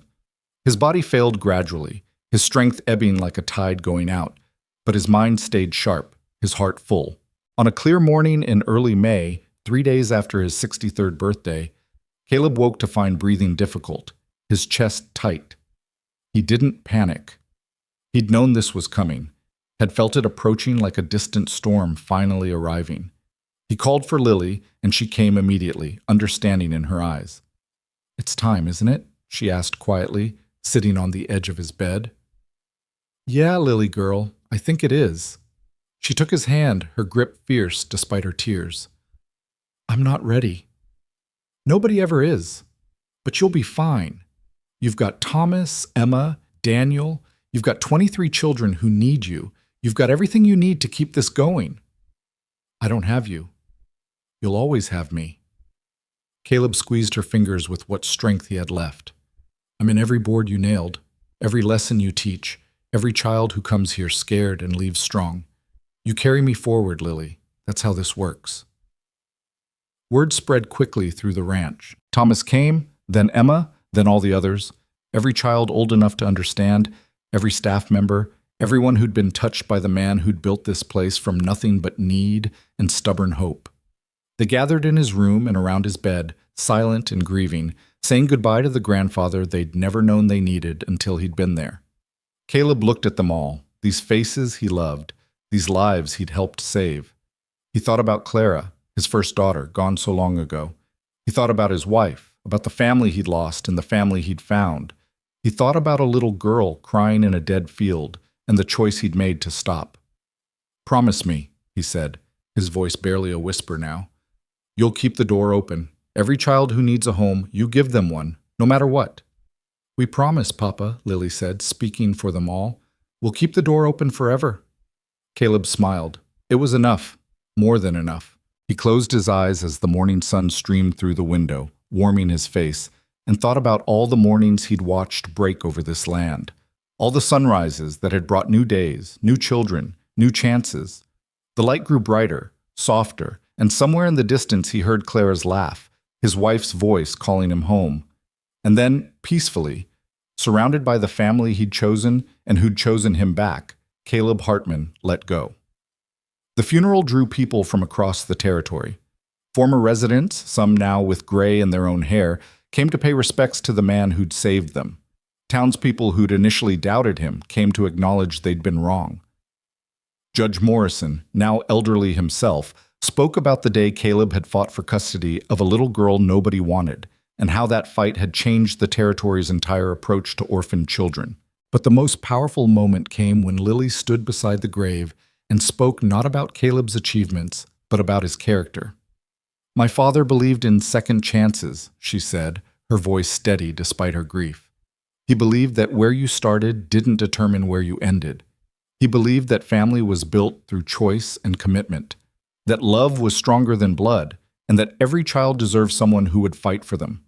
His body failed gradually, his strength ebbing like a tide going out, but his mind stayed sharp, his heart full. On a clear morning in early May, 3 days after his 63rd birthday, Caleb woke to find breathing difficult, his chest tight. He didn't panic. He'd known this was coming, had felt it approaching like a distant storm finally arriving. He called for Lily, and she came immediately, understanding in her eyes. It's time, isn't it? She asked quietly, sitting on the edge of his bed. Yeah, Lily girl, I think it is. She took his hand, her grip fierce despite her tears. I'm not ready. Nobody ever is. But you'll be fine. You've got Thomas, Emma, Daniel. You've got 23 children who need you. You've got everything you need to keep this going. I don't have you. You'll always have me. Caleb squeezed her fingers with what strength he had left. I'm in every board you nailed, every lesson you teach, every child who comes here scared and leaves strong. You carry me forward, Lily. That's how this works. Word spread quickly through the ranch. Thomas came, then Emma, then all the others. Every child old enough to understand, every staff member, everyone who'd been touched by the man who'd built this place from nothing but need and stubborn hope. They gathered in his room and around his bed, silent and grieving, saying goodbye to the grandfather they'd never known they needed until he'd been there. Caleb looked at them all, these faces he loved, these lives he'd helped save. He thought about Clara, his first daughter, gone so long ago. He thought about his wife, about the family he'd lost and the family he'd found. He thought about a little girl crying in a dead field and the choice he'd made to stop. Promise me, he said, his voice barely a whisper now. You'll keep the door open. Every child who needs a home, you give them one, no matter what. We promise, Papa, Lily said, speaking for them all. We'll keep the door open forever. Caleb smiled. It was enough, more than enough. He closed his eyes as the morning sun streamed through the window, warming his face, and thought about all the mornings he'd watched break over this land, all the sunrises that had brought new days, new children, new chances. The light grew brighter, softer, and somewhere in the distance he heard Clara's laugh, his wife's voice calling him home. And then, peacefully, surrounded by the family he'd chosen and who'd chosen him back, Caleb Hartman let go. The funeral drew people from across the territory. Former residents, some now with gray in their own hair, came to pay respects to the man who'd saved them. Townspeople who'd initially doubted him came to acknowledge they'd been wrong. Judge Morrison, now elderly himself, spoke about the day Caleb had fought for custody of a little girl nobody wanted, and how that fight had changed the territory's entire approach to orphaned children. But the most powerful moment came when Lily stood beside the grave and spoke not about Caleb's achievements, but about his character. My father believed in second chances, she said, her voice steady despite her grief. He believed that where you started didn't determine where you ended. He believed that family was built through choice and commitment, that love was stronger than blood, and that every child deserved someone who would fight for them.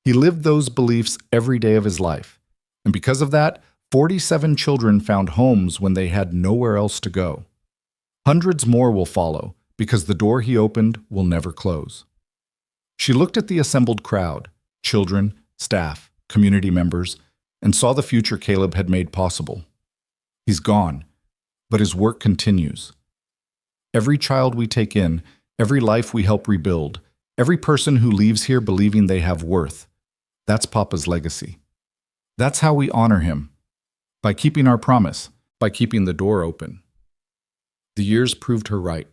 He lived those beliefs every day of his life, and because of that, 47 children found homes when they had nowhere else to go. Hundreds more will follow, because the door he opened will never close. She looked at the assembled crowd, children, staff, community members, and saw the future Caleb had made possible. He's gone, but his work continues. Every child we take in, every life we help rebuild, every person who leaves here believing they have worth, that's Papa's legacy. That's how we honor him, by keeping our promise, by keeping the door open. The years proved her right.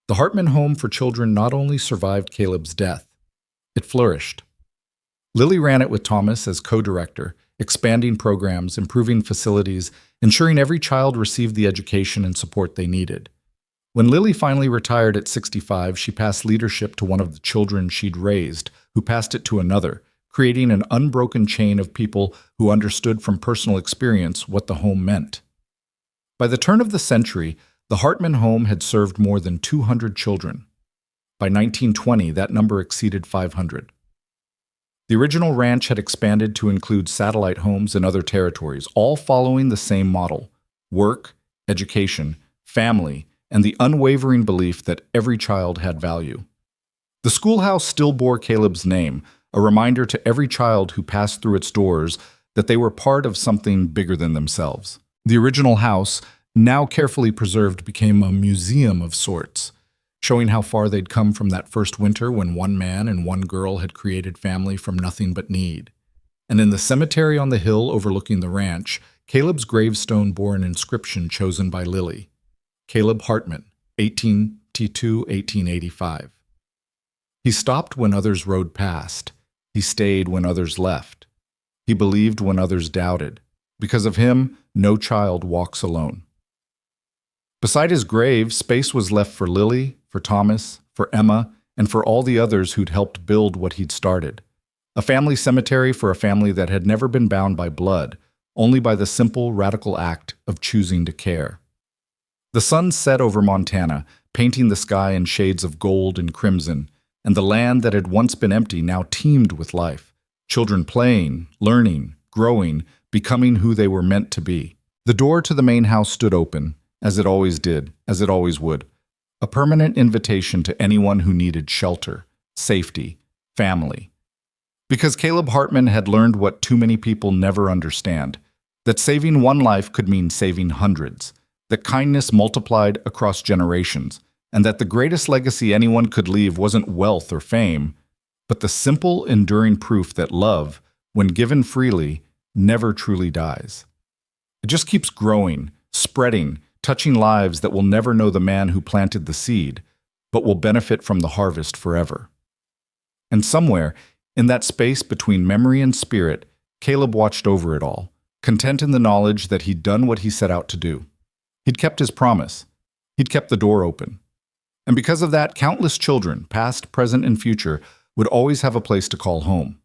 The Hartman Home for Children not only survived Caleb's death, it flourished. Lily ran it with Thomas as co-director, expanding programs, improving facilities, ensuring every child received the education and support they needed. When Lily finally retired at 65, she passed leadership to one of the children she'd raised, who passed it to another, creating an unbroken chain of people who understood from personal experience what the home meant. By the turn of the century, the Hartman home had served more than 200 children. By 1920, that number exceeded 500. The original ranch had expanded to include satellite homes in other territories, all following the same model: work, education, family, and the unwavering belief that every child had value. The schoolhouse still bore Caleb's name, a reminder to every child who passed through its doors that they were part of something bigger than themselves. The original house, now carefully preserved, became a museum of sorts, showing how far they'd come from that first winter when one man and one girl had created family from nothing but need. And in the cemetery on the hill overlooking the ranch, Caleb's gravestone bore an inscription chosen by Lily: Caleb Hartman, 1882-1885. He stopped when others rode past. He stayed when others left. He believed when others doubted. Because of him, no child walks alone. Beside his grave, space was left for Lily, for Thomas, for Emma, and for all the others who'd helped build what he'd started. A family cemetery for a family that had never been bound by blood, only by the simple, radical act of choosing to care. The sun set over Montana, painting the sky in shades of gold and crimson, and the land that had once been empty now teemed with life. Children playing, learning, growing, becoming who they were meant to be. The door to the main house stood open, as it always did, as it always would. A permanent invitation to anyone who needed shelter, safety, family. Because Caleb Hartman had learned what too many people never understand, that saving one life could mean saving hundreds, that kindness multiplied across generations, and that the greatest legacy anyone could leave wasn't wealth or fame, but the simple, enduring proof that love, when given freely, never truly dies. It just keeps growing, spreading, touching lives that will never know the man who planted the seed, but will benefit from the harvest forever. And somewhere, in that space between memory and spirit, Caleb watched over it all, content in the knowledge that he'd done what he set out to do. He'd kept his promise. He'd kept the door open. And because of that, countless children, past, present, and future, would always have a place to call home.